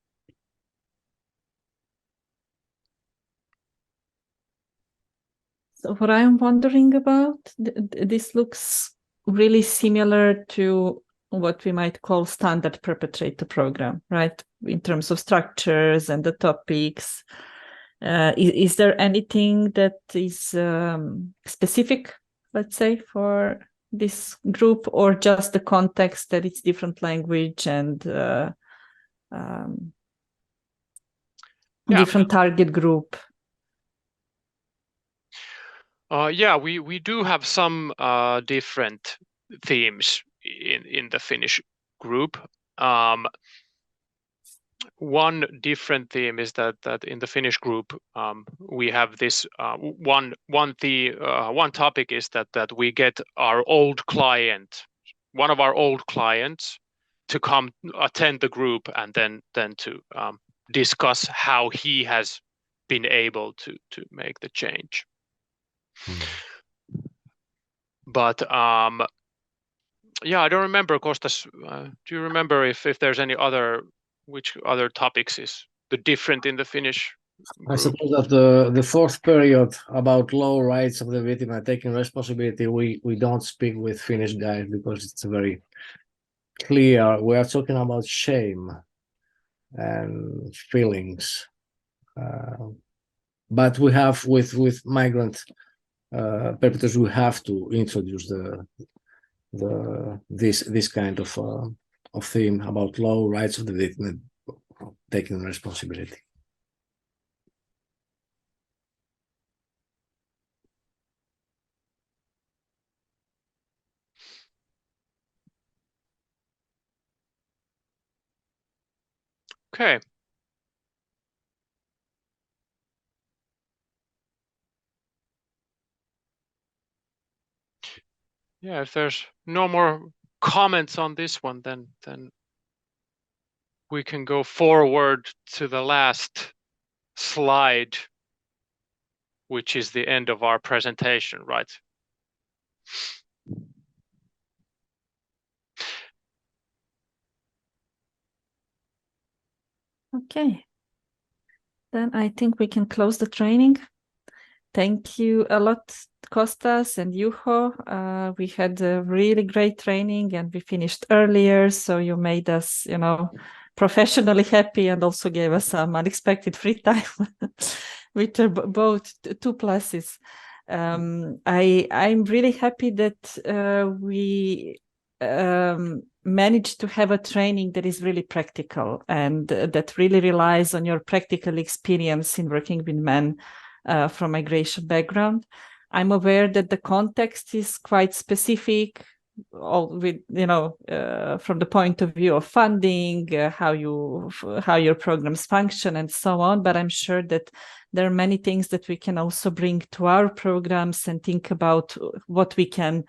So what I'm wondering about, this looks really similar to what we might call standard perpetrator program, right? In terms of structures and the topics. Is there anything that is specific, let's say, for this group, or just the context that it's different language and different target group? We do have some different themes in the Finnish group. One different theme is that in the Finnish group we have this one topic is that we get our old client, one of our old clients, to come attend the group and then to discuss how he has been able to make the change. But yeah, I don't remember, Kostas. Do you remember if there's any other, which other topics is the different in the Finnish group? I suppose that the fourth period about low rights of the victim and taking responsibility, we don't speak with Finnish guys because it's very clear. We are talking about shame and feelings. But we have with migrant perpetrators, we have to introduce this kind of theme about low rights of the victim taking responsibility. Okay. Yeah, if there's no more comments on this one, then we can go forward to the last slide, which is the end of our presentation, right? Okay. Then I think we can close the training. Thank you a lot, Kostas and Juho. We had a really great training and we finished earlier, so you made us, professionally happy and also gave us some unexpected free time, which are both two pluses. I'm really happy that we managed to have a training that is really practical and that really relies on your practical experience in working with men from migration background. I'm aware that the context is quite specific, with from the point of view of funding, how your programs function, and so on. But I'm sure that there are many things that we can also bring to our programs and think about what we can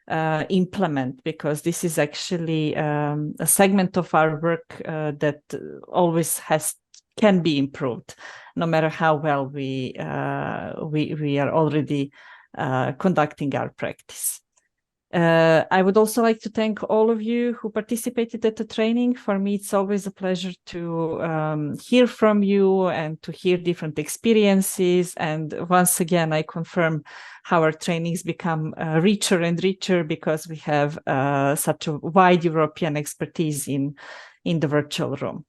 implement, because this is actually a segment of our work that always can be improved, no matter how well we are already conducting our practice. I would also like to thank all of you who participated at the training. For me, it's always a pleasure to hear from you and to hear different experiences. And once again, I confirm how our trainings become richer and richer because we have such a wide European expertise in the virtual room.